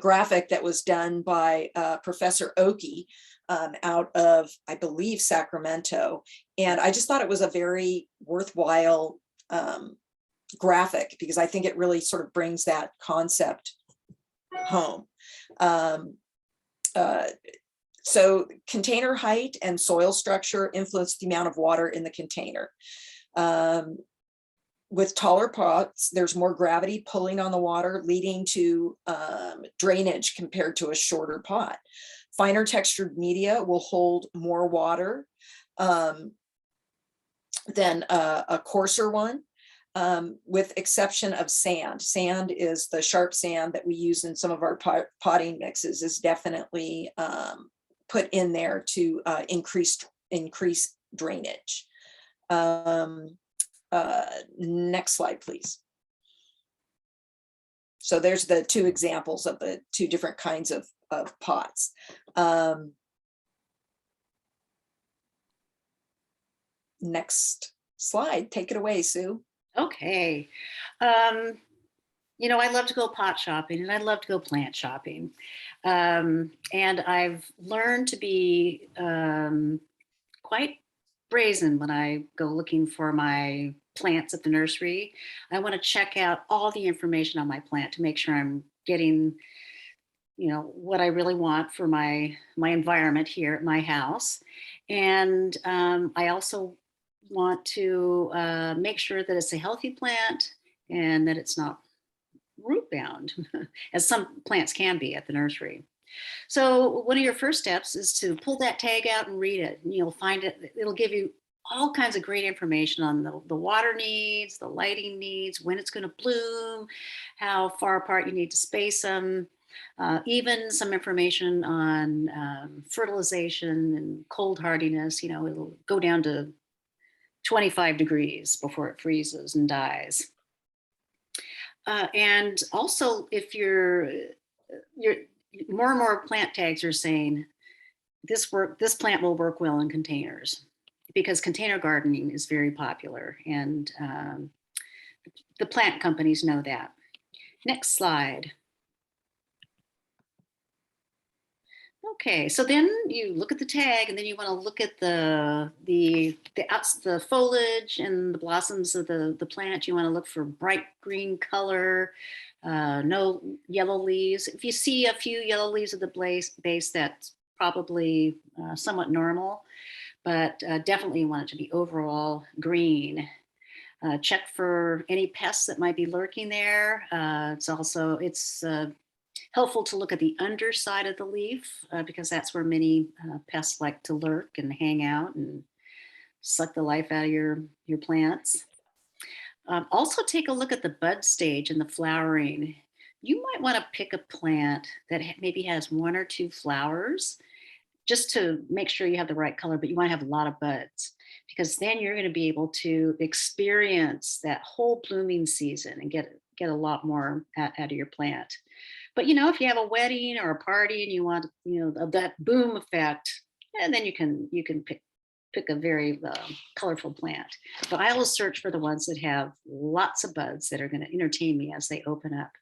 graphic that was done by Professor Oki out of, I believe, Sacramento. And I just thought it was a very worthwhile graphic, because I think it really sort of brings that concept home. So container height and soil structure influence the amount of water in the container. With taller pots, there's more gravity pulling on the water, leading to drainage compared to a shorter pot. Finer textured media will hold more water than a coarser one, with exception of sand. Sand is the sharp sand that we use in some of our potting mixes, is definitely put in there to increase drainage. Next slide, please. So there's the two examples of the two different kinds of pots. Next slide, take it away, Sue. Okay. I love to go pot shopping, and I love to go plant shopping. And I've learned to be quite brazen when I go looking for my plants at the nursery. I want to check out all the information on my plant to make sure I'm getting, what I really want for my environment here at my house. And I also want to make sure that it's a healthy plant and that it's not root bound, as some plants can be at the nursery. So one of your first steps is to pull that tag out and read it. And you'll find it'll give you all kinds of great information on the water needs, the lighting needs, when it's going to bloom, how far apart you need to space them, even some information on fertilization and cold hardiness. It'll go down to 25 degrees before it freezes and dies. And also, if you're more and more plant tags are saying this plant will work well in containers, because container gardening is very popular, and the plant companies know that. Next slide. Okay, so then you look at the tag, and then you want to look at the foliage and the blossoms of the plant. You want to look for bright green color, no yellow leaves. If you see a few yellow leaves at the base, that's probably somewhat normal, but definitely you want it to be overall green. Check for any pests that might be lurking there. It's helpful to look at the underside of the leaf because that's where many pests like to lurk and hang out and suck the life out of your plants. Also take a look at the bud stage and the flowering. You might want to pick a plant that maybe has 1 or 2 flowers just to make sure you have the right color, but you want to have a lot of buds because then you're going to be able to experience that whole blooming season and get a lot more out of your plant. But if you have a wedding or a party and you want that boom effect, and then you can pick a very colorful plant. But I will search for the ones that have lots of buds that are going to entertain me as they open up.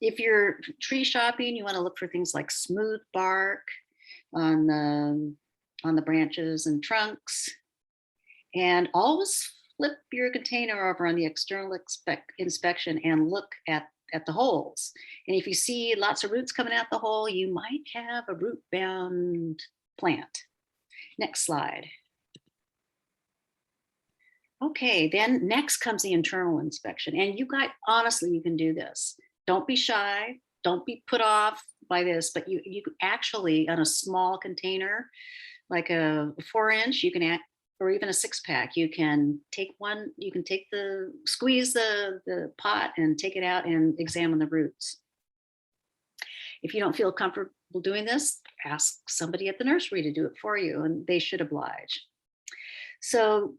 If you're tree shopping, you want to look for things like smooth bark on the branches and trunks, and always flip your container over on the external inspection and look at the holes. And if you see lots of roots coming out the hole, you might have a root-bound plant. Next slide. Okay, then next comes the internal inspection. And you guys, honestly, you can do this. Don't be shy. Don't be put off by this, but you actually, on a small container, like a 4-inch, you can or even a 6-pack, you can squeeze the pot and take it out and examine the roots. If you don't feel comfortable doing this, ask somebody at the nursery to do it for you, and they should oblige. So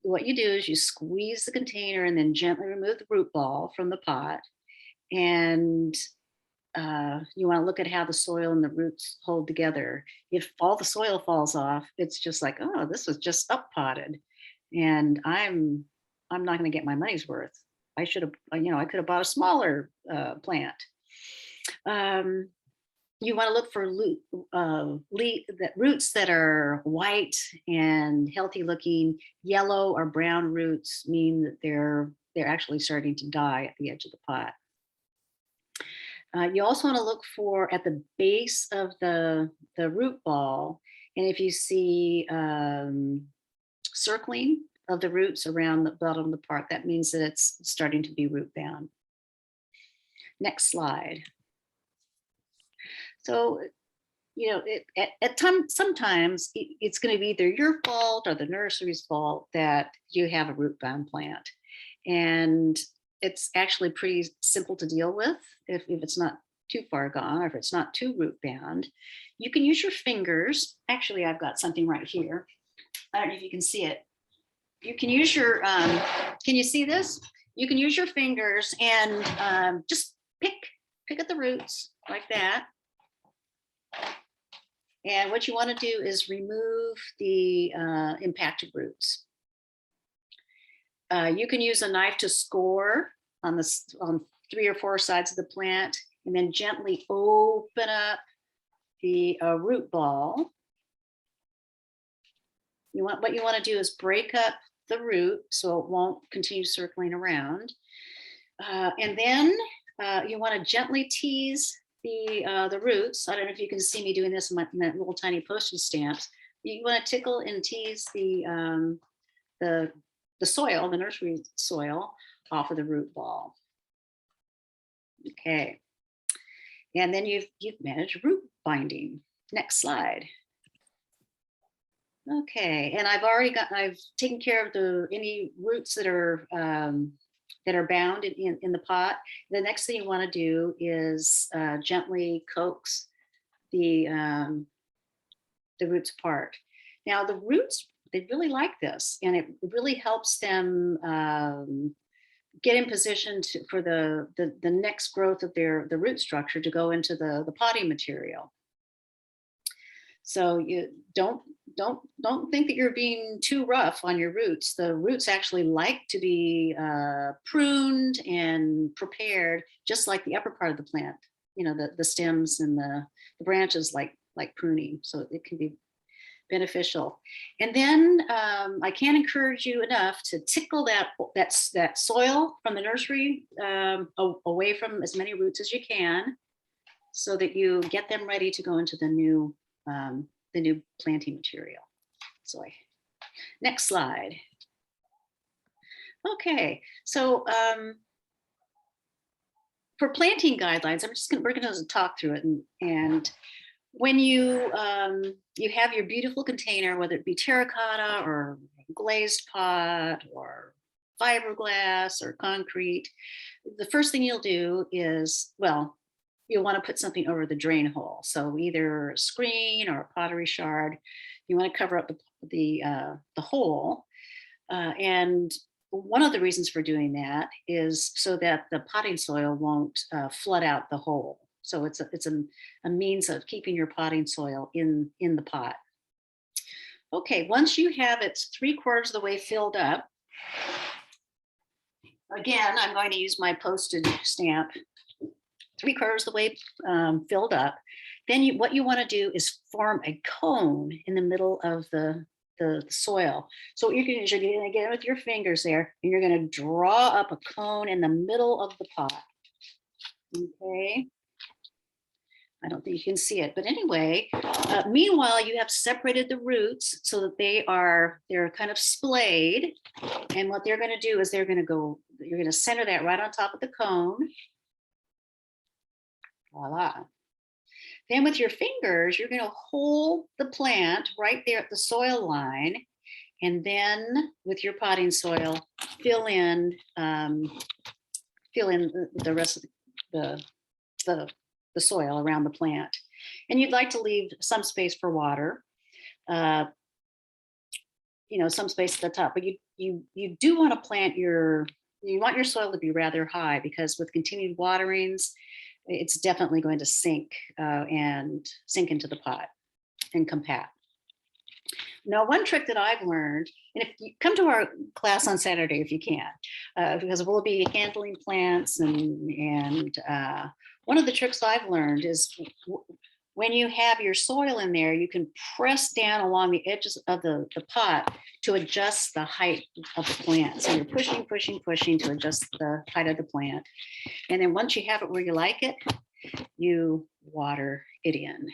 what you do is you squeeze the container and then gently remove the root ball from the pot. And you want to look at how the soil and the roots hold together. If all the soil falls off, it's just like, oh, this was just up potted, and I'm not going to get my money's worth. I should have, I could have bought a smaller plant. You want to look for roots that are white and healthy looking. Yellow or brown roots mean that they're actually starting to die at the edge of the pot. You also want to look for at the base of the root ball, and if you see circling of the roots around the bottom of the part, that means that it's starting to be root bound. Next slide. So, sometimes it's going to be either your fault or the nursery's fault that you have a root bound plant, and it's actually pretty simple to deal with if it's not too far gone or if it's not too root bound. You can use your fingers. Actually, I've got something right here. I don't know if you can see it. You can use your, can you see this? You can use your fingers and just pick at the roots like that. And what you want to do is remove the impacted roots. You can use a knife to score on 3 or 4 sides of the plant, and then gently open up the root ball. What you want to do is break up the root so it won't continue circling around, and then you want to gently tease the roots. I don't know if you can see me doing this in my little tiny postage stamps. You want to tickle and tease the soil, the nursery soil, off of the root ball. Okay, and then you've managed root binding. Next slide. Okay, and I've taken care of any roots that are bound in the pot. The next thing you want to do is gently coax the roots apart. Now the roots, they really like this, and it really helps them get in position for the next growth of the root structure to go into the potting material. So you don't think that you're being too rough on your roots. The roots actually like to be pruned and prepared, just like the upper part of the plant the stems and the branches like pruning, so it can be beneficial. And then I can't encourage you enough to tickle that soil from the nursery away from as many roots as you can, so that you get them ready to go into the new planting material. So next slide. Okay, so for planting guidelines, we're gonna talk through it, and when you have your beautiful container, whether it be terracotta or glazed pot or fiberglass or concrete, the first thing you'll do is, well, you'll want to put something over the drain hole. So either a screen or a pottery shard. You want to cover up the hole. And one of the reasons for doing that is so that the potting soil won't flood out the hole. So it's a means of keeping your potting soil in the pot. Okay, once you have it 3/4 of the way filled up, again, I'm going to use my postage stamp, 3/4 of the way filled up. Then what you want to do is form a cone in the middle of the soil. So what you're going to do is you're going to get it with your fingers there, and you're going to draw up a cone in the middle of the pot. Okay. I don't think you can see it, but anyway, meanwhile, you have separated the roots so that they're kind of splayed. And what they're going to do is you're going to center that right on top of the cone. Voila. Then with your fingers, you're going to hold the plant right there at the soil line. And then with your potting soil, fill in the rest of the soil around the plant. And you'd like to leave some space for water, some space at the top, but you do want to you want your soil to be rather high, because with continued waterings, it's definitely going to sink into the pot and compact. Now, one trick that I've learned, and if you come to our class on Saturday, if you can, because we'll be handling plants, and one of the tricks I've learned is when you have your soil in there, you can press down along the edges of the pot to adjust the height of the plant. So you're pushing to adjust the height of the plant. And then once you have it where you like it, you water it in.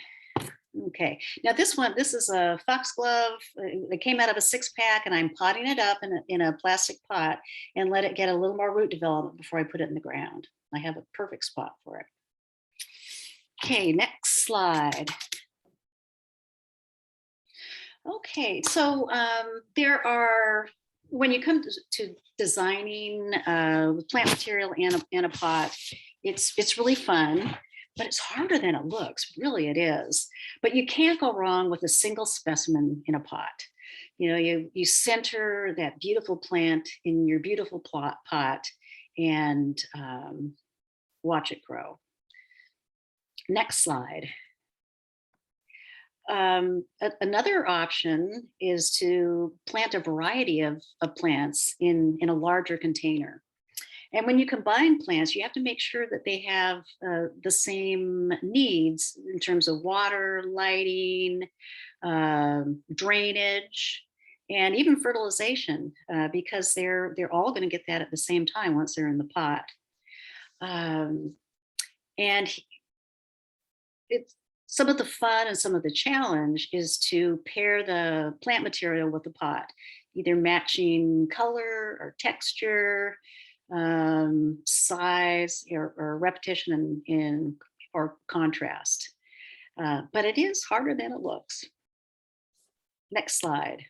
Okay, now this is a foxglove. It came out of a 6-pack, and I'm potting it up in a plastic pot and let it get a little more root development before I put it in the ground. I have a perfect spot for it. Okay, next slide. Okay, so when you come to designing plant material in a pot, it's really fun, but it's harder than it looks. Really, it is. But you can't go wrong with a single specimen in a pot. You center that beautiful plant in your beautiful pot and watch it grow. Next slide. Another option is to plant a variety of plants in a larger container. And when you combine plants, you have to make sure that they have the same needs in terms of water, lighting, drainage, and even fertilization, because they're all going to get that at the same time once they're in the pot. And it's some of the fun and some of the challenge is to pair the plant material with the pot, either matching color or texture, size, or repetition or contrast. But it is harder than it looks. Next slide.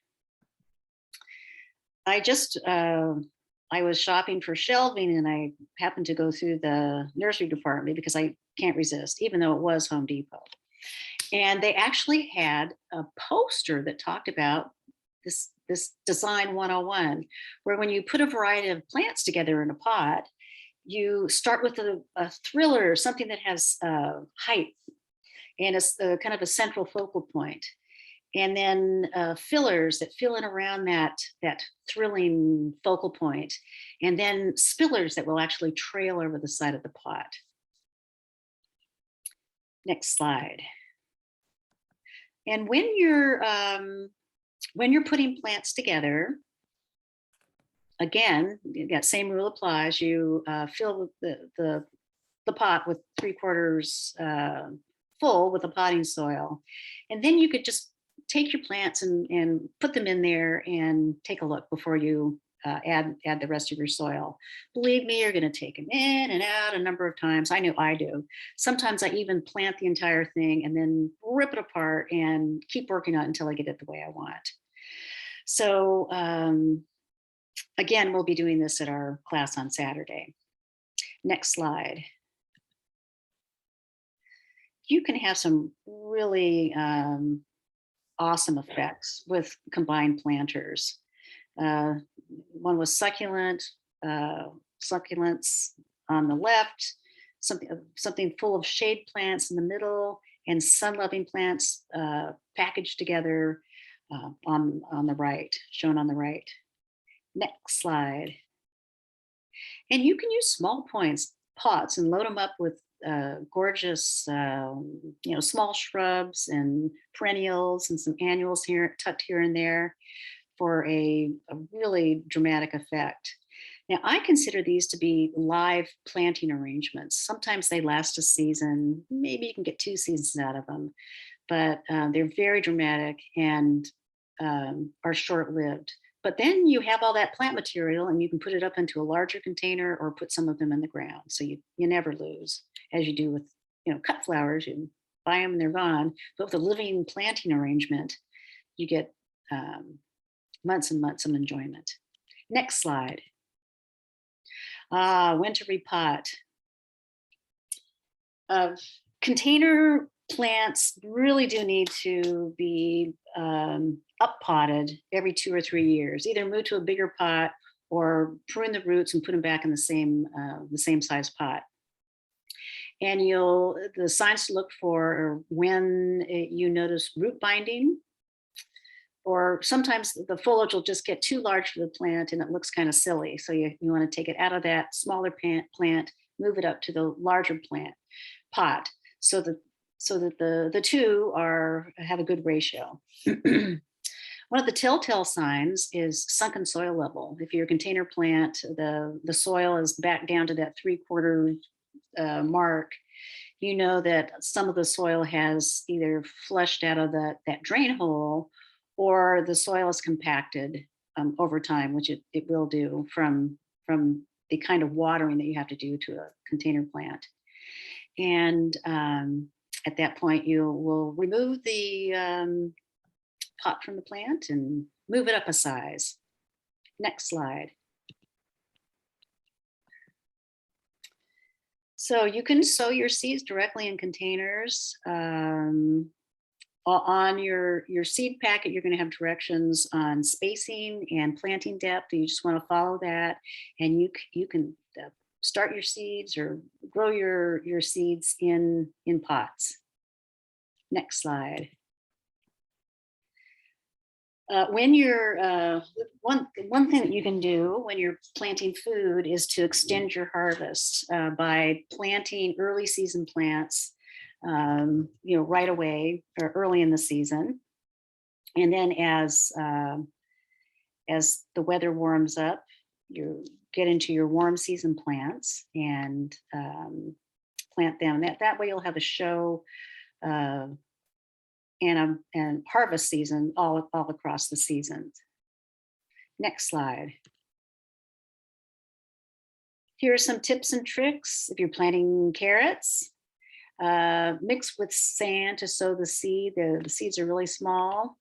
I was shopping for shelving, and I happened to go through the nursery department because I can't resist, even though it was Home Depot. And they actually had a poster that talked about this design 101, where when you put a variety of plants together in a pot, you start with a thriller, something that has height and it's kind of a central focal point. And then fillers that fill in around that thrilling focal point, and then spillers that will actually trail over the side of the pot. Next slide. And when you're putting plants together, again, that same rule applies. You fill the pot with 3/4 full with the potting soil, and then you could just take your plants and put them in there and take a look before you add the rest of your soil. Believe me, you're going to take them in and out a number of times. I know I do. Sometimes I even plant the entire thing and then rip it apart and keep working on it until I get it the way I want. So again, we'll be doing this at our class on Saturday. Next slide. You can have some really awesome effects with combined planters. One was succulents on the left, something full of shade plants in the middle, and sun-loving plants packaged together on the right, shown on the right. Next slide. And you can use small pots and load them up with gorgeous, small shrubs and perennials and some annuals here tucked here and there for a really dramatic effect. Now, I consider these to be live planting arrangements. Sometimes they last a season. Maybe you can get 2 seasons out of them, but they're very dramatic and are short-lived. But then you have all that plant material and you can put it up into a larger container or put some of them in the ground. So you never lose, as you do with cut flowers. You buy them and they're gone. But with a living planting arrangement, you get months and months of enjoyment. Next slide. When to repot. Container plants really do need to be up potted every 2 or 3 years. Either move to a bigger pot or prune the roots and put them back in the same size pot. And the signs to look for are when you notice root binding, or sometimes the foliage will just get too large for the plant and it looks kind of silly. So you want to take it out of that smaller plant, move it up to the larger pot, so that the two have a good ratio. One of the telltale signs is sunken soil level. If your container plant, the soil is back down to that 3/4 mark, you know that some of the soil has either flushed out of that drain hole, or the soil is compacted over time, which it will do from the kind of watering that you have to do to a container plant. And at that point, you will remove the pot from the plant and move it up a size. Next slide. So you can sow your seeds directly in containers. On your seed packet, you're going to have directions on spacing and planting depth. You just want to follow that, and you can start your seeds or grow your seeds in pots. Next slide. When you're one thing that you can do when you're planting food is to extend your harvest by planting early season plants, right away or early in the season, and then as the weather warms up, you get into your warm season plants and plant them. That way, you'll have a show and harvest season all across the seasons. Next slide. Here are some tips and tricks if you're planting carrots. Mix with sand to sow the seed. The seeds are really small,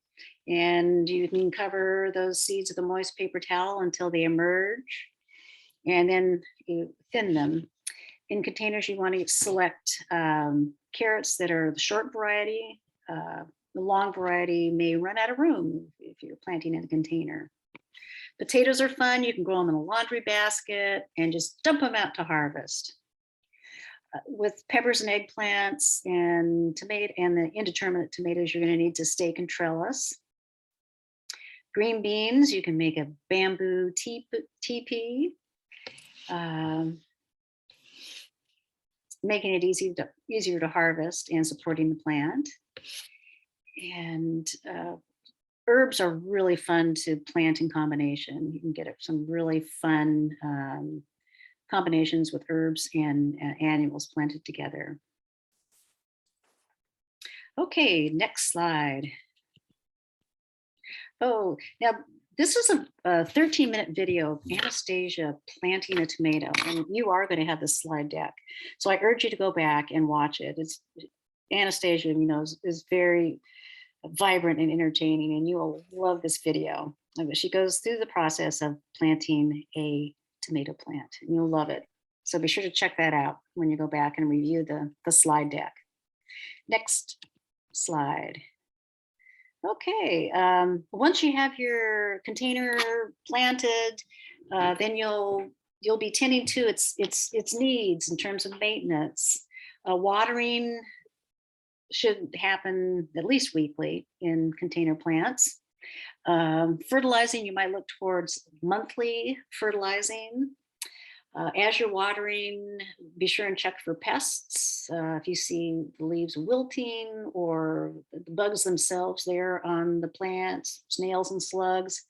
and you can cover those seeds with a moist paper towel until they emerge, and then you thin them. In containers, you want to select carrots that are the short variety. The long variety may run out of room if you're planting in a container. Potatoes are fun. You can grow them in a laundry basket and just dump them out to harvest. With peppers and eggplants and the indeterminate tomatoes, you're going to need to stake and trellis. Green beans, you can make a bamboo teepee. making it easier to harvest and supporting the plant. And herbs are really fun to plant in combination. You can get some really fun combinations with herbs and annuals planted together. Okay, next slide. Oh, now this is a 13-minute video of Anastasia planting a tomato, and you are going to have the slide deck. So I urge you to go back and watch it. It's Anastasia, you know, is very vibrant and entertaining, and you will love this video. She goes through the process of planting a tomato plant, and you'll love it. So be sure to check that out when you go back and review the slide deck. Next slide. Okay, once you have your container planted, then you'll be tending to its needs in terms of maintenance. Watering should happen at least weekly in container plants. Fertilizing, you might look towards monthly fertilizing. As you're watering, be sure and check for pests. If you see the leaves wilting or the bugs themselves there on the plants, snails and slugs,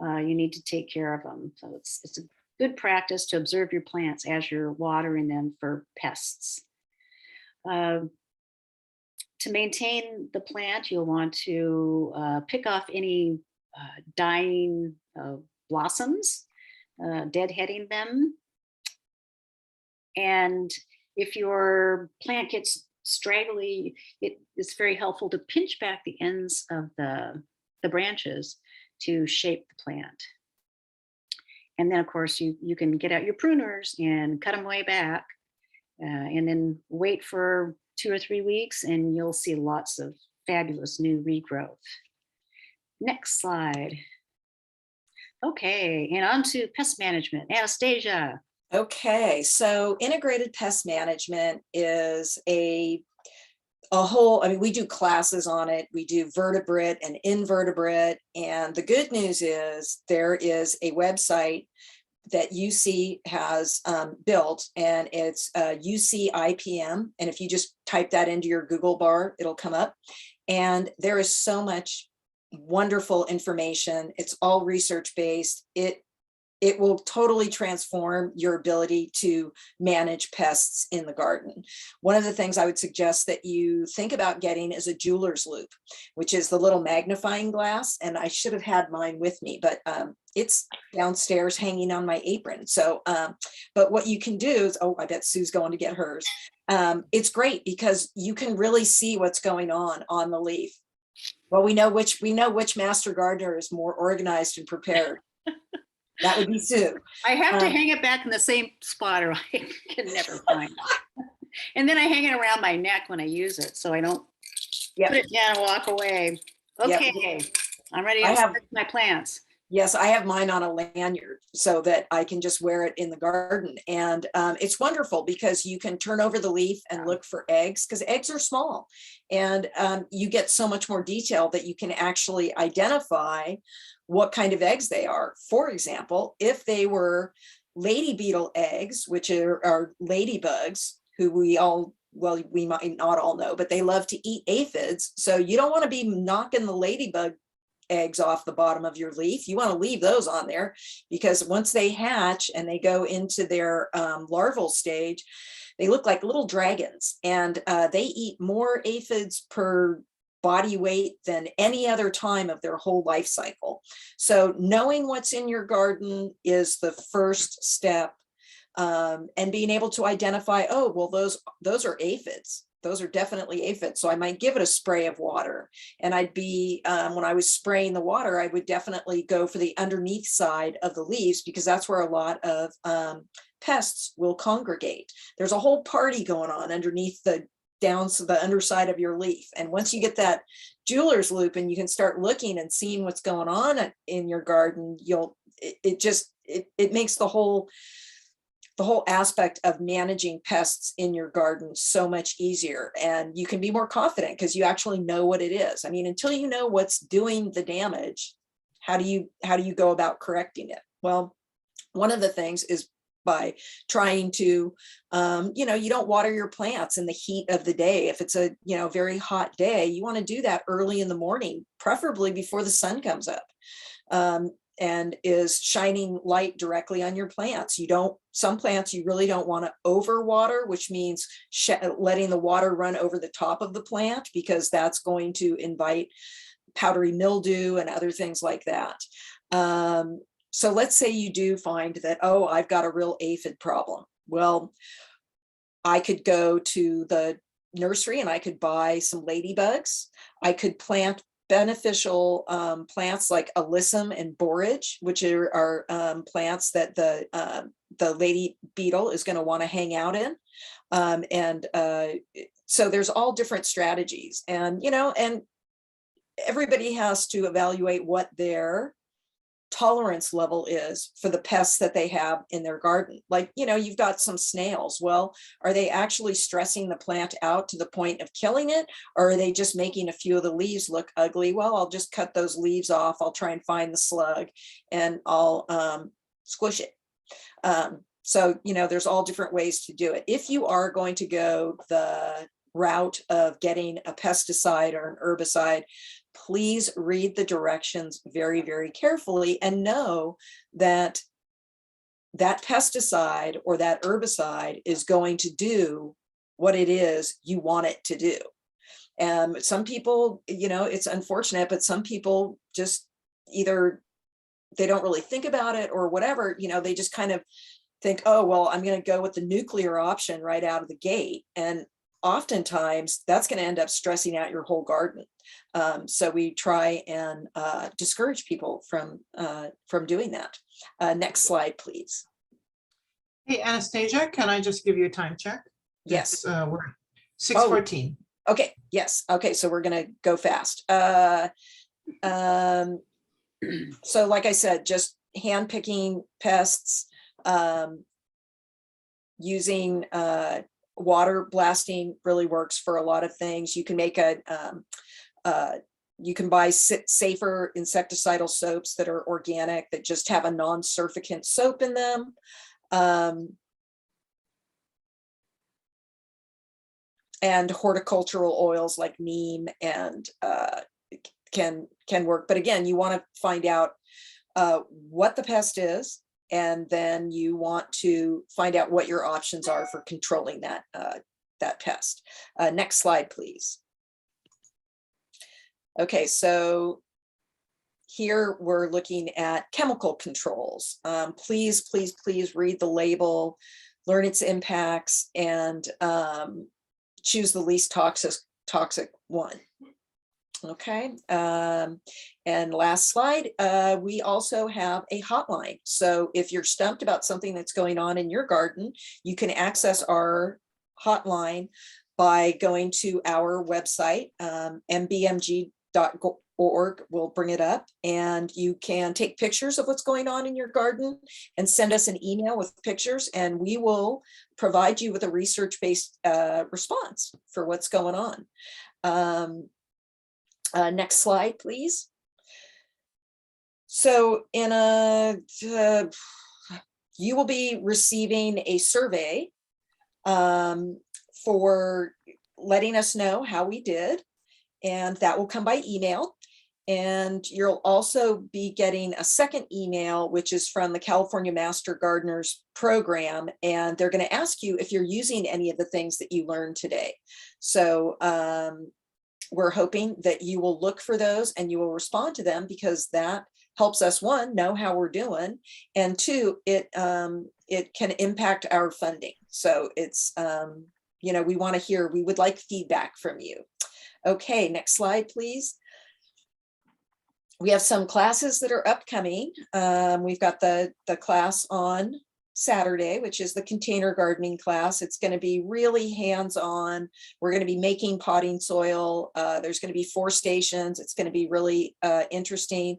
you need to take care of them. So it's a good practice to observe your plants as you're watering them for pests. To maintain the plant, you'll want to pick off any dying blossoms, deadheading them. And if your plant gets straggly, it's very helpful to pinch back the ends of the branches to shape the plant. And then, of course, you can get out your pruners and cut them way back, and then wait for 2 or 3 weeks, and you'll see lots of fabulous new regrowth. Next slide. Okay, and on to pest management. Anastasia. Okay, so integrated pest management is a whole, I mean, we do classes on it. We do vertebrate and invertebrate. And the good news is there is a website that UC has built, and it's UC IPM. And if you just type that into your Google bar, it'll come up. And there is so much wonderful information. It's all research-based. It will totally transform your ability to manage pests in the garden. One of the things I would suggest that you think about getting is a jeweler's loupe, which is the little magnifying glass. And I should have had mine with me, but it's downstairs hanging on my apron. So, but what you can do is, oh, I bet Sue's going to get hers. It's great because you can really see what's going on the leaf. Well, we know which master gardener is more organized and prepared. That would be Sue. I have to hang it back in the same spot or I can never find it. And then I hang it around my neck when I use it so I don't put it down and walk away. Okay, I'm ready to start my plants. Yes, I have mine on a lanyard so that I can just wear it in the garden. And it's wonderful because you can turn over the leaf and look for eggs, because eggs are small. And you get so much more detail that you can actually identify what kind of eggs they are. For example, if they were lady beetle eggs, which are ladybugs, who we might not all know, but they love to eat aphids. So you don't want to be knocking the ladybug eggs off the bottom of your leaf. You want to leave those on there, because once they hatch and they go into their larval stage, they look like little dragons, and they eat more aphids per body weight than any other time of their whole life cycle. So knowing what's in your garden is the first step, and being able to identify, oh, well, those are aphids. Those are definitely aphids. So I might give it a spray of water. And I'd be, when I was spraying the water, I would definitely go for the underneath side of the leaves, because that's where a lot of pests will congregate. There's a whole party going on underneath the underside of your leaf. And once you get that jeweler's loupe and you can start looking and seeing what's going on in your garden, it makes the whole aspect of managing pests in your garden so much easier, and you can be more confident because you actually know what it is. I mean, until you know what's doing the damage, how do you go about correcting it? Well, one of the things is by trying to, you don't water your plants in the heat of the day. If it's a, very hot day, you want to do that early in the morning, preferably before the sun comes up. And is shining light directly on your plants. Some plants you really don't want to overwater, which means letting the water run over the top of the plant, because that's going to invite powdery mildew and other things like that. So let's say you do find that, oh, I've got a real aphid problem. Well, I could go to the nursery and I could buy some ladybugs. I could plant beneficial plants like alyssum and borage, which are plants that the lady beetle is going to want to hang out in. So there's all different strategies, and and everybody has to evaluate what their tolerance level is for the pests that they have in their garden. Like, you've got some snails. Well, are they actually stressing the plant out to the point of killing it? Or are they just making a few of the leaves look ugly? Well, I'll just cut those leaves off. I'll try and find the slug and I'll squish it. So, there's all different ways to do it. If you are going to go the route of getting a pesticide or an herbicide, please read the directions very, very carefully and know that that pesticide or that herbicide is going to do what it is you want it to do. And some people, it's unfortunate, but some people just either they don't really think about it or whatever, they just kind of think, oh, well, I'm going to go with the nuclear option right out of the gate. And oftentimes that's going to end up stressing out your whole garden. So we try and discourage people from doing that. Next slide, please. Hey, Anastasia, can I just give you a time check? Yes. We're 6:14. Okay. Yes. Okay. So we're going to go fast. So like I said, just hand picking pests, using water blasting really works for a lot of things. You can make you can buy safer insecticidal soaps that are organic, that just have a non-surfactant soap in them. And horticultural oils like neem and can work. But again, you want to find out what the pest is, and then you want to find out what your options are for controlling that pest. Next slide, please. Okay, so here we're looking at chemical controls. Please, please, please read the label, learn its impacts, and choose the least toxic one. Okay, and last slide, we also have a hotline. So if you're stumped about something that's going on in your garden, you can access our hotline by going to our website, mbmg.org. We'll bring it up, and you can take pictures of what's going on in your garden and send us an email with pictures, and we will provide you with a research-based response for what's going on. Next slide, please. So you will be receiving a survey for letting us know how we did, and that will come by email. And you'll also be getting a second email, which is from the California Master Gardeners program, and they're going to ask you if you're using any of the things that you learned today. So we're hoping that you will look for those and you will respond to them, because that helps us, one, know how we're doing, and two, it can impact our funding. So it's, we want to hear, we would like feedback from you. Okay, next slide, please. We have some classes that are upcoming. We've got the class on Saturday, which is the container gardening class. It's going to be really hands-on. We're going to be making potting soil. There's going to be 4 stations. It's going to be really interesting.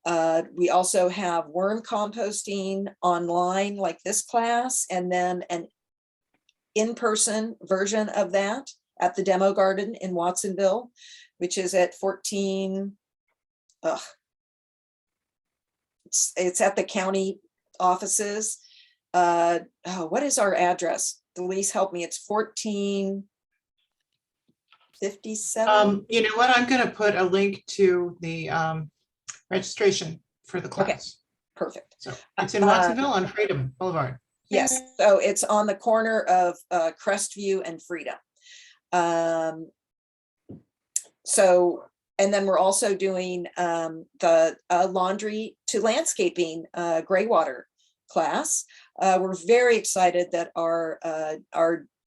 We also have worm composting online, like this class, and then an in-person version of that at the demo garden in Watsonville, which is at 14. It's at the county offices. what is our address? Delise, help me. It's 1457. You know what? I'm gonna put a link to the registration for the Okay. class. Perfect. So it's in Watsonville on Freedom Boulevard. Yes, so it's on the corner of Crestview and Freedom. So, and then we're also doing the laundry to landscaping gray water class. We're very excited that our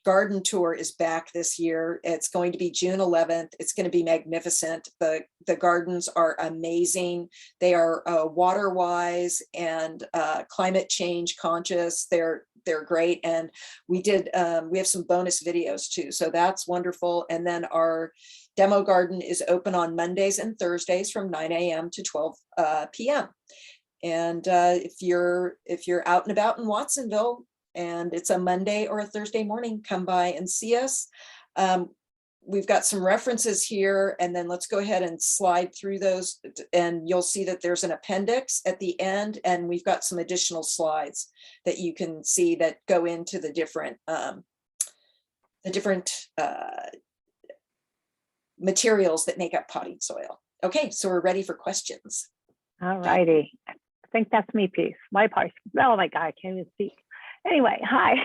garden tour is back this year. It's going to be June 11th. It's going to be magnificent. The gardens are amazing. They are water wise and climate change conscious. They're great. And we have some bonus videos too. So that's wonderful. And then our demo garden is open on Mondays and Thursdays from 9 a.m. to 12 p.m. And if you're out and about in Watsonville and it's a Monday or a Thursday morning, come by and see us. We've got some references here, and then let's go ahead and slide through those, and you'll see that there's an appendix at the end, and we've got some additional slides that you can see that go into the different materials that make up potting soil. Okay, so we're ready for questions. All righty. I think that's me, Peace. My part. Oh my God, I can't even speak. Anyway, hi.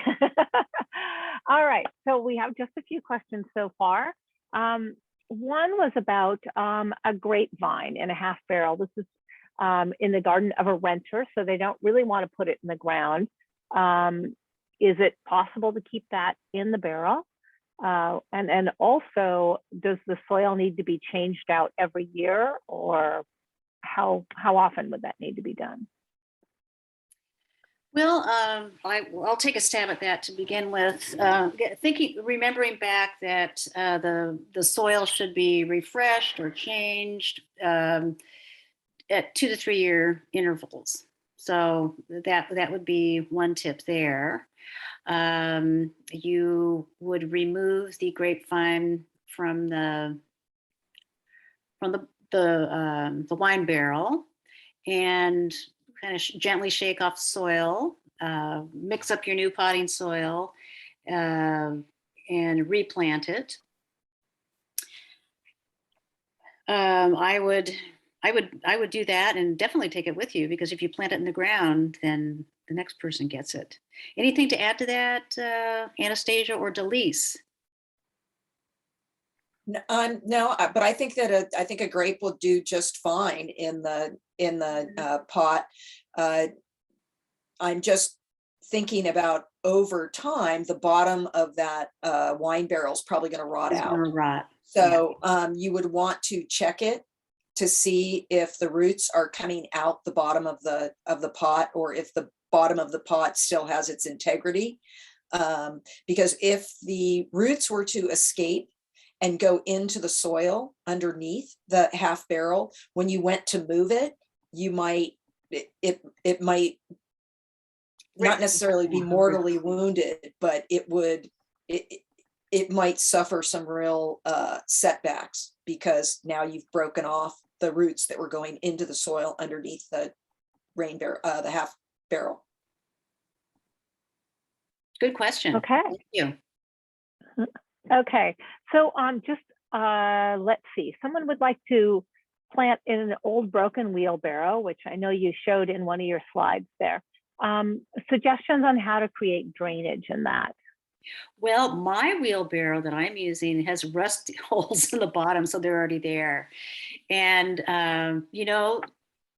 All right, so we have just a few questions so far. One was about a grapevine in a half barrel. This is in the garden of a renter, so they don't really want to put it in the ground. Is it possible to keep that in the barrel? And also, does the soil need to be changed out every year, or how often would that need to be done? Well, I'll take a stab at that to begin with. Remembering back that the soil should be refreshed or changed at 2 to 3 year intervals. So that would be one tip there. You would remove the grapevine from the wine barrel and kind of gently shake off soil, mix up your new potting soil, and replant it. I would do that and definitely take it with you, because if you plant it in the ground, then the next person gets it. Anything to add to that, Anastasia or Delise? No, but I think that a grape will do just fine in the pot. I'm just thinking about over time, the bottom of that wine barrel is probably going to rot out. So you would want to check it to see if the roots are coming out the bottom of the pot, or if the bottom of the pot still has its integrity. Because if the roots were to escape and go into the soil underneath the half barrel, when you went to move it, it might not necessarily be mortally wounded, but it might suffer some real setbacks, because now you've broken off the roots that were going into the soil underneath the the half barrel. Good question. Okay. Thank you. Okay, so just let's see. Someone would like to plant in an old broken wheelbarrow, which I know you showed in one of your slides there. Suggestions on how to create drainage in that. Well, my wheelbarrow that I'm using has rust holes in the bottom, so they're already there. And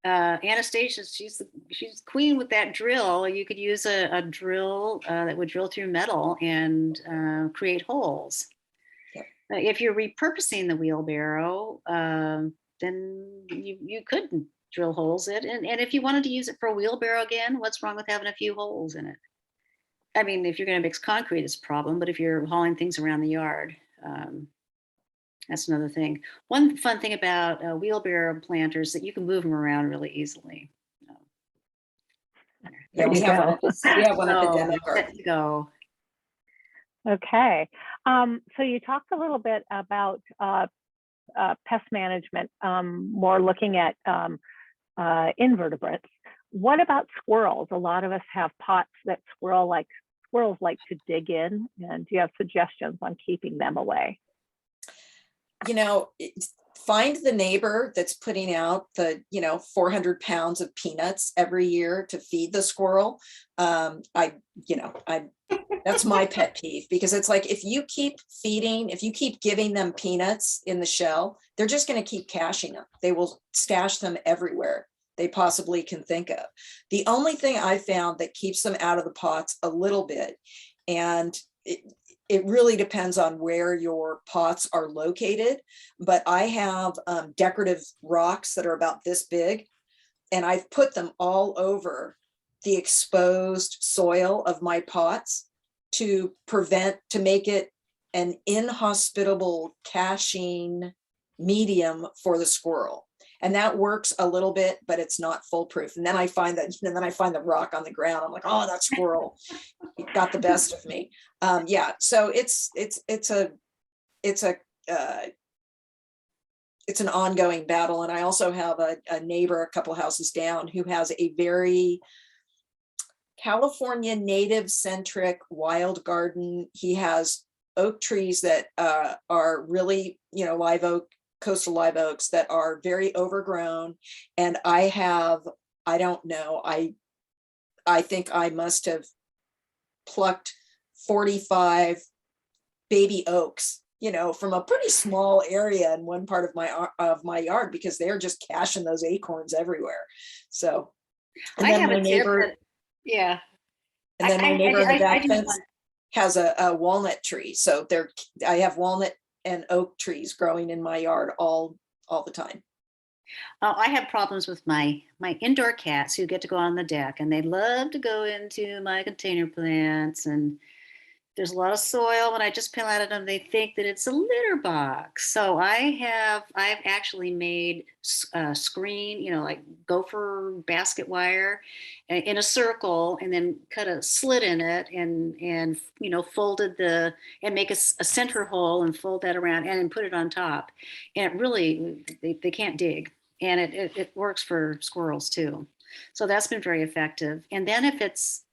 Anastasia, she's queen with that drill. You could use a drill that would drill through metal and create holes. Yep. If you're repurposing the wheelbarrow, then you could drill holes in it. And if you wanted to use it for a wheelbarrow again, what's wrong with having a few holes in it? I mean, if you're going to mix concrete, it's a problem, but if you're hauling things around the yard, that's another thing. One fun thing about wheelbarrow planters is that you can move them around really easily. Yeah, we have one at the demo garden. Let's go. Okay, so you talked a little bit about pest management, more looking at invertebrates. What about squirrels? A lot of us have pots that squirrels like to dig in, and do you have suggestions on keeping them away? You know, find the neighbor that's putting out the, 400 pounds of peanuts every year to feed the squirrel. I that's my pet peeve, because it's like, if you keep giving them peanuts in the shell, they're just going to keep caching them. They will stash them everywhere they possibly can think of. The only thing I found that keeps them out of the pots a little bit, and it really depends on where your pots are located, but I have decorative rocks that are about this big, and I've put them all over the exposed soil of my pots to make it an inhospitable caching medium for the squirrel. And that works a little bit, but it's not foolproof. And then I find the rock on the ground. I'm like, oh, that squirrel got the best of me. Yeah, so it's an ongoing battle. And I also have a neighbor a couple houses down who has a very California native centric wild garden. He has oak trees that are really, live oak, coastal live oaks that are very overgrown. And I don't know, I think I must have plucked 45 baby oaks, from a pretty small area in one part of my yard, because they're just caching those acorns everywhere. So, and I then have my a tip neighbor, that- yeah. and then my neighbor in the back do fence want- has a walnut tree. So I have walnut and oak trees growing in my yard all the time. I have problems with my indoor cats who get to go on the deck, and they love to go into my container plants, and there's a lot of soil. When I just peel out of them, they think that it's a litter box. So I've actually made a screen, like gopher basket wire in a circle, and then cut a slit in it, and folded and make a center hole and fold that around and then put it on top. And it really, they can't dig. And it works for squirrels too. So that's been very effective. And then if it's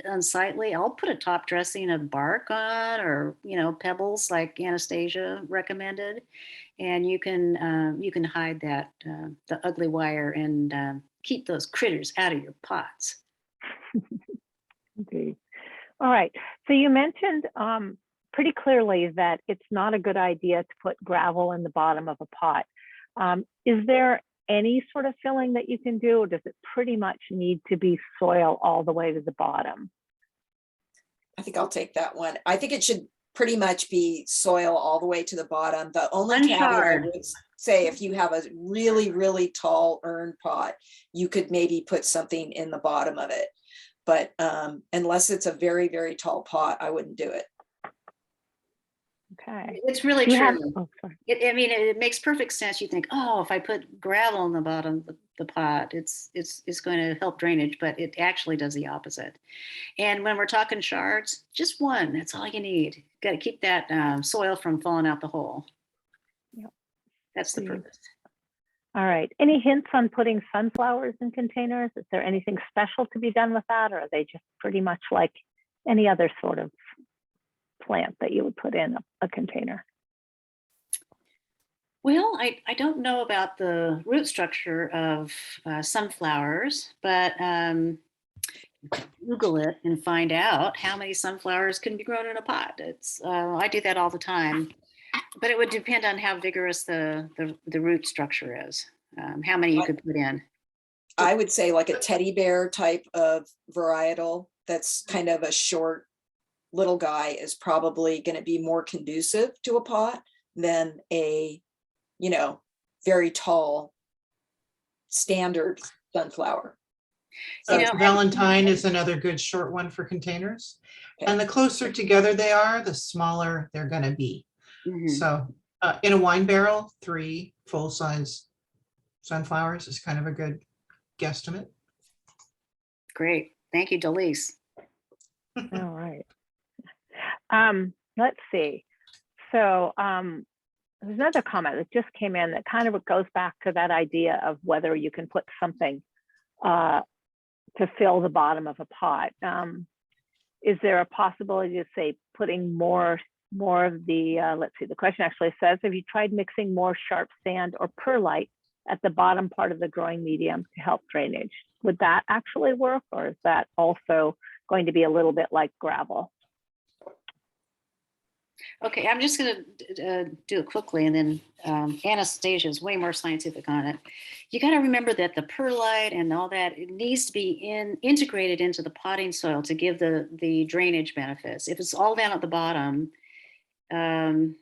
unsightly, I'll put a top dressing of bark on, or pebbles like Anastasia recommended, and you can hide that the ugly wire, and keep those critters out of your pots. Okay. All right. So you mentioned pretty clearly that it's not a good idea to put gravel in the bottom of a pot. Is there any sort of filling that you can do, or does it pretty much need to be soil all the way to the bottom? I think I'll take that one. I think it should pretty much be soil all the way to the bottom. The only caveat I Uncharred. would say, if you have a really, really tall urn pot, you could maybe put something in the bottom of it. But unless it's a very, very tall pot, I wouldn't do it. Okay. It's really Do you true. have, oh, sorry. It makes perfect sense. You think, oh, if I put gravel in the bottom of the pot, it's going to help drainage, but it actually does the opposite. And when we're talking shards, just one. That's all you need. Got to keep that soil from falling out the hole. Yep. That's the See. purpose. All right. Any hints on putting sunflowers in containers? Is there anything special to be done with that, or are they just pretty much like any other sort of plant that you would put in a container? Well, I don't know about the root structure of sunflowers, but Google it and find out how many sunflowers can be grown in a pot. I do that all the time, but it would depend on how vigorous the root structure is, how many you could put in. I would say like a teddy bear type of varietal that's kind of a short little guy is probably going to be more conducive to a pot than a, very tall standard sunflower. So You know, Valentine is another good short one for containers. And the closer together they are, the smaller they're going to be. Mhm. So in a wine barrel, 3 full-size sunflowers is kind of a good guesstimate. Great. Thank you, Delise. All right. Let's see. So there's another comment that just came in that kind of goes back to that idea of whether you can put something to fill the bottom of a pot. Is there a possibility of, say, putting more of the, let's see, the question actually says, have you tried mixing more sharp sand or perlite at the bottom part of the growing medium to help drainage? Would that actually work, or is that also going to be a little bit like gravel? Okay, I'm just going to do it quickly, and then Anastasia is way more scientific on it. You got to remember that the perlite and all that, it needs to be integrated into the potting soil to give the drainage benefits. If it's all down at the bottom, help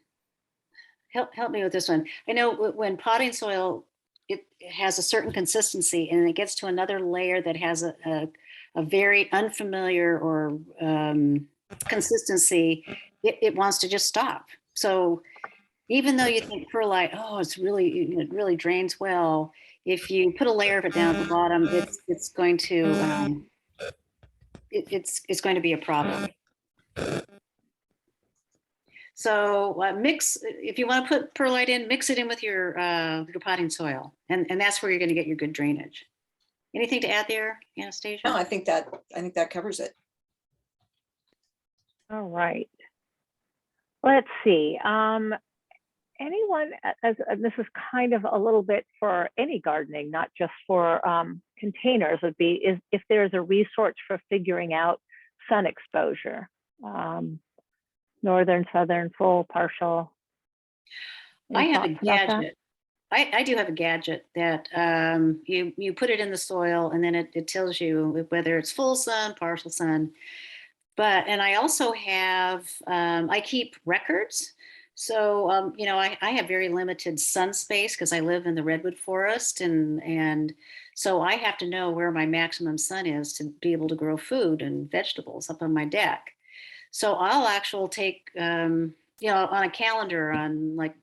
me with this one. I know when potting soil, it has a certain consistency, and it gets to another layer that has a very unfamiliar or consistency, it wants to just stop. So even though you think perlite, oh, it really drains well, if you put a layer of it down at the bottom, it's going to it's going to be a problem. So mix, if you want to put perlite in, mix it in with your potting soil, and that's where you're going to get your good drainage. Anything to add there, Anastasia? No, I think that covers it. All right. Let's see. Anyone, this is kind of a little bit for any gardening, not just for containers, would be if there's a resource for figuring out sun exposure. Northern, southern, full, partial. I have a gadget. I do have a gadget that you put it in the soil, and then it tells you whether it's full sun, partial sun. And I also have, I keep records. So, I have very limited sun space because I live in the redwood forest. And so I have to know where my maximum sun is to be able to grow food and vegetables up on my deck. So I'll actually take, on a calendar on like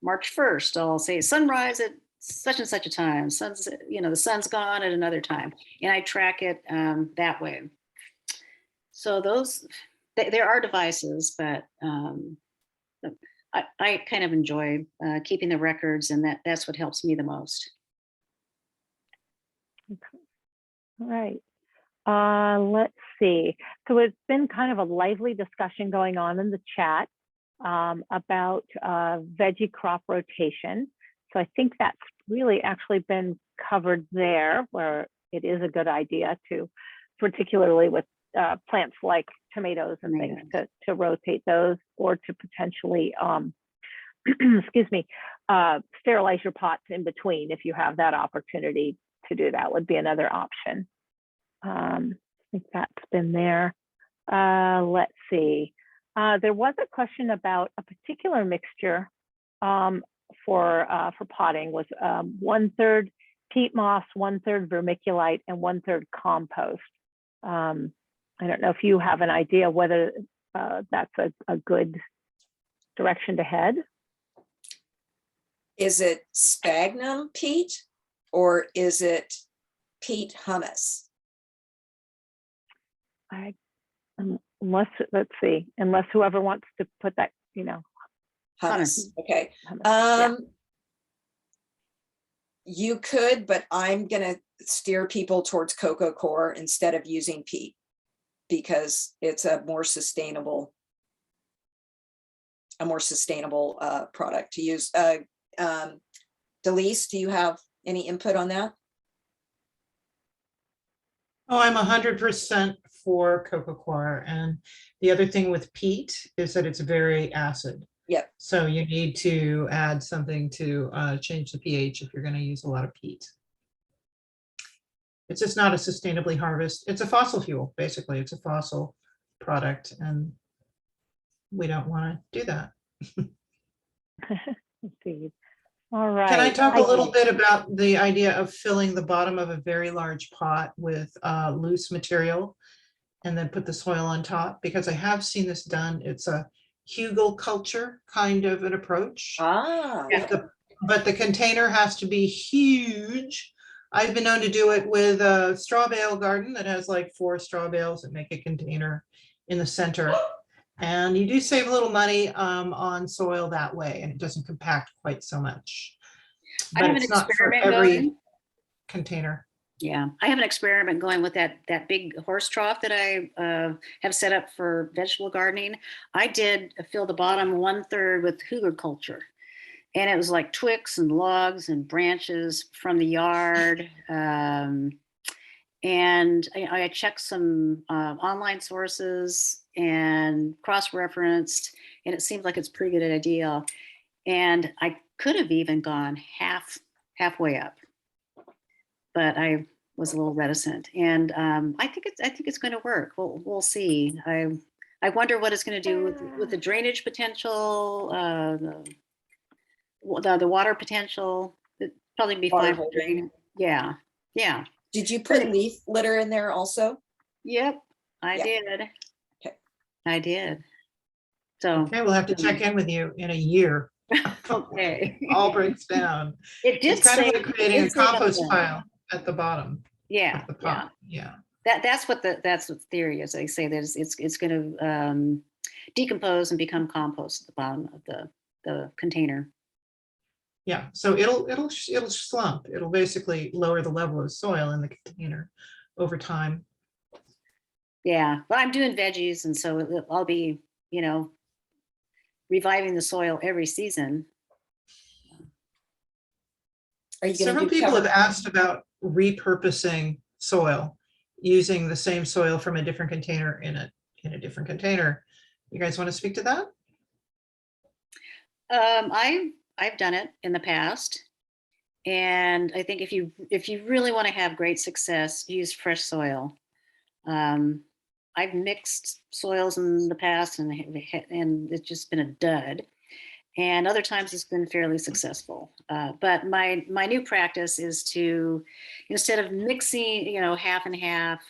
March 1st, I'll say sunrise at such and such a time. The sun's gone at another time. And I track it that way. So there are devices, but I kind of enjoy keeping the records, and that's what helps me the most. Okay. All right. Let's see. So it's been kind of a lively discussion going on in the chat about veggie crop rotation. So I think that's really actually been covered there, where it is a good idea to, particularly with plants like tomatoes and things, to rotate those, or to potentially, excuse me, sterilize your pots in between if you have that opportunity to do that, would be another option. I think that's been there. Let's see. There was a question about a particular mixture for potting, was 1/3 peat moss, 1/3 vermiculite, and 1/3 compost. I don't know if you have an idea whether that's a good direction to head. Is it sphagnum peat, or is it peat humus? Unless, let's see, unless whoever wants to put that, Humus. Okay. yeah. You could, but I'm gonna steer people towards coco coir instead of using peat, because it's a more sustainable product to use. Delise, do you have any input on that? Oh, I'm 100% for coco coir. And the other thing with peat is that it's very acid. Yep. So you need to add something to change the pH if you're going to use a lot of peat. It's just not a sustainably harvested. It's a fossil fuel, basically. It's a fossil product, and we don't want to do that. Indeed. All right. Can I talk a little bit about the idea of filling the bottom of a very large pot with loose material and then put the soil on top? Because I have seen this done. It's a hugel culture kind of an approach. But the container has to be huge. I've been known to do it with a straw bale garden that has like 4 straw bales that make a container in the center. And you do save a little money on soil that way, and it doesn't compact quite so much. But it's not for every container. Yeah, I have an experiment going with that big horse trough that I have set up for vegetable gardening. I did fill the bottom 1/3 with hugger culture, and it was like twigs and logs and branches from the yard. And I checked some online sources and cross-referenced, and it seems like it's a pretty good idea. And I could have even gone halfway up, but I was a little reticent. And I think it's going to work. We'll see. I wonder what it's going to do with the drainage potential, the water potential. It'd probably be Water fine for holding. draining. Yeah, yeah. Did you put leaf litter in there also? Yep, I Yeah. did. Okay. I did. So Okay, we'll have to check in with you in a year. okay. All breaks down. It did It's kind of say like creating it a did say about compost the- pile at the bottom Yeah, of the yeah. pot. Yeah. That's what the theory is. They say that it's going to decompose and become compost at the bottom of the container. Yeah, so it'll slump. It'll basically lower the level of soil in the container over time. Yeah, but I'm doing veggies, and so I'll be, reviving the soil every season. Are you going Several to do people have cover? asked about repurposing soil, using the same soil from a different container in a different container. You guys want to speak to that? I've done it in the past, and I think if you really want to have great success, use fresh soil. I've mixed soils in the past, and it's just been a dud. And other times it's been fairly successful. But my new practice is to, instead of mixing, half and half,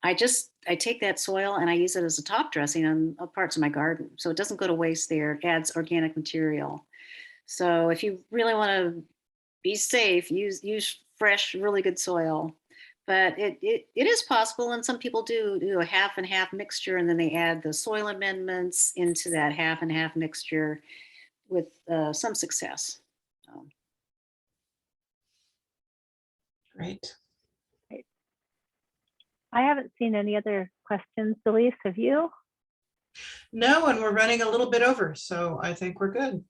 I take that soil and I use it as a top dressing on parts of my garden, so it doesn't go to waste there. It adds organic material. So if you really want to be safe, use fresh, really good soil. But it is possible, and some people do a half and half mixture, and then they add the soil amendments into that half and half mixture with some success. Great. I haven't seen any other questions, Delise, have you? No, and we're running a little bit over, so I think we're good.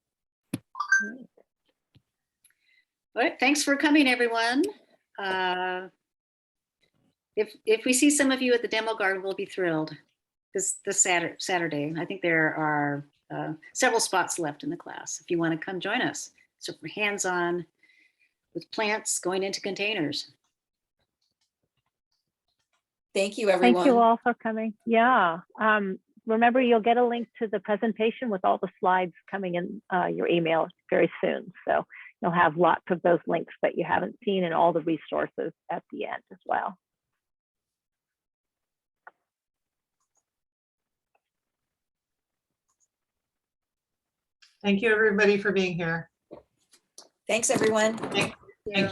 All right, thanks for coming, everyone. If we see some of you at the demo garden, we'll be thrilled. This Saturday, I think there are several spots left in the class if you want to come join us. So hands-on with plants going into containers. Thank you, everyone. Thank you all for coming. Yeah. Remember, you'll get a link to the presentation with all the slides coming in your email very soon. So you'll have lots of those links that you haven't seen and all the resources at the end as well. Thank you, everybody, for being here. Thanks, everyone. Thank you.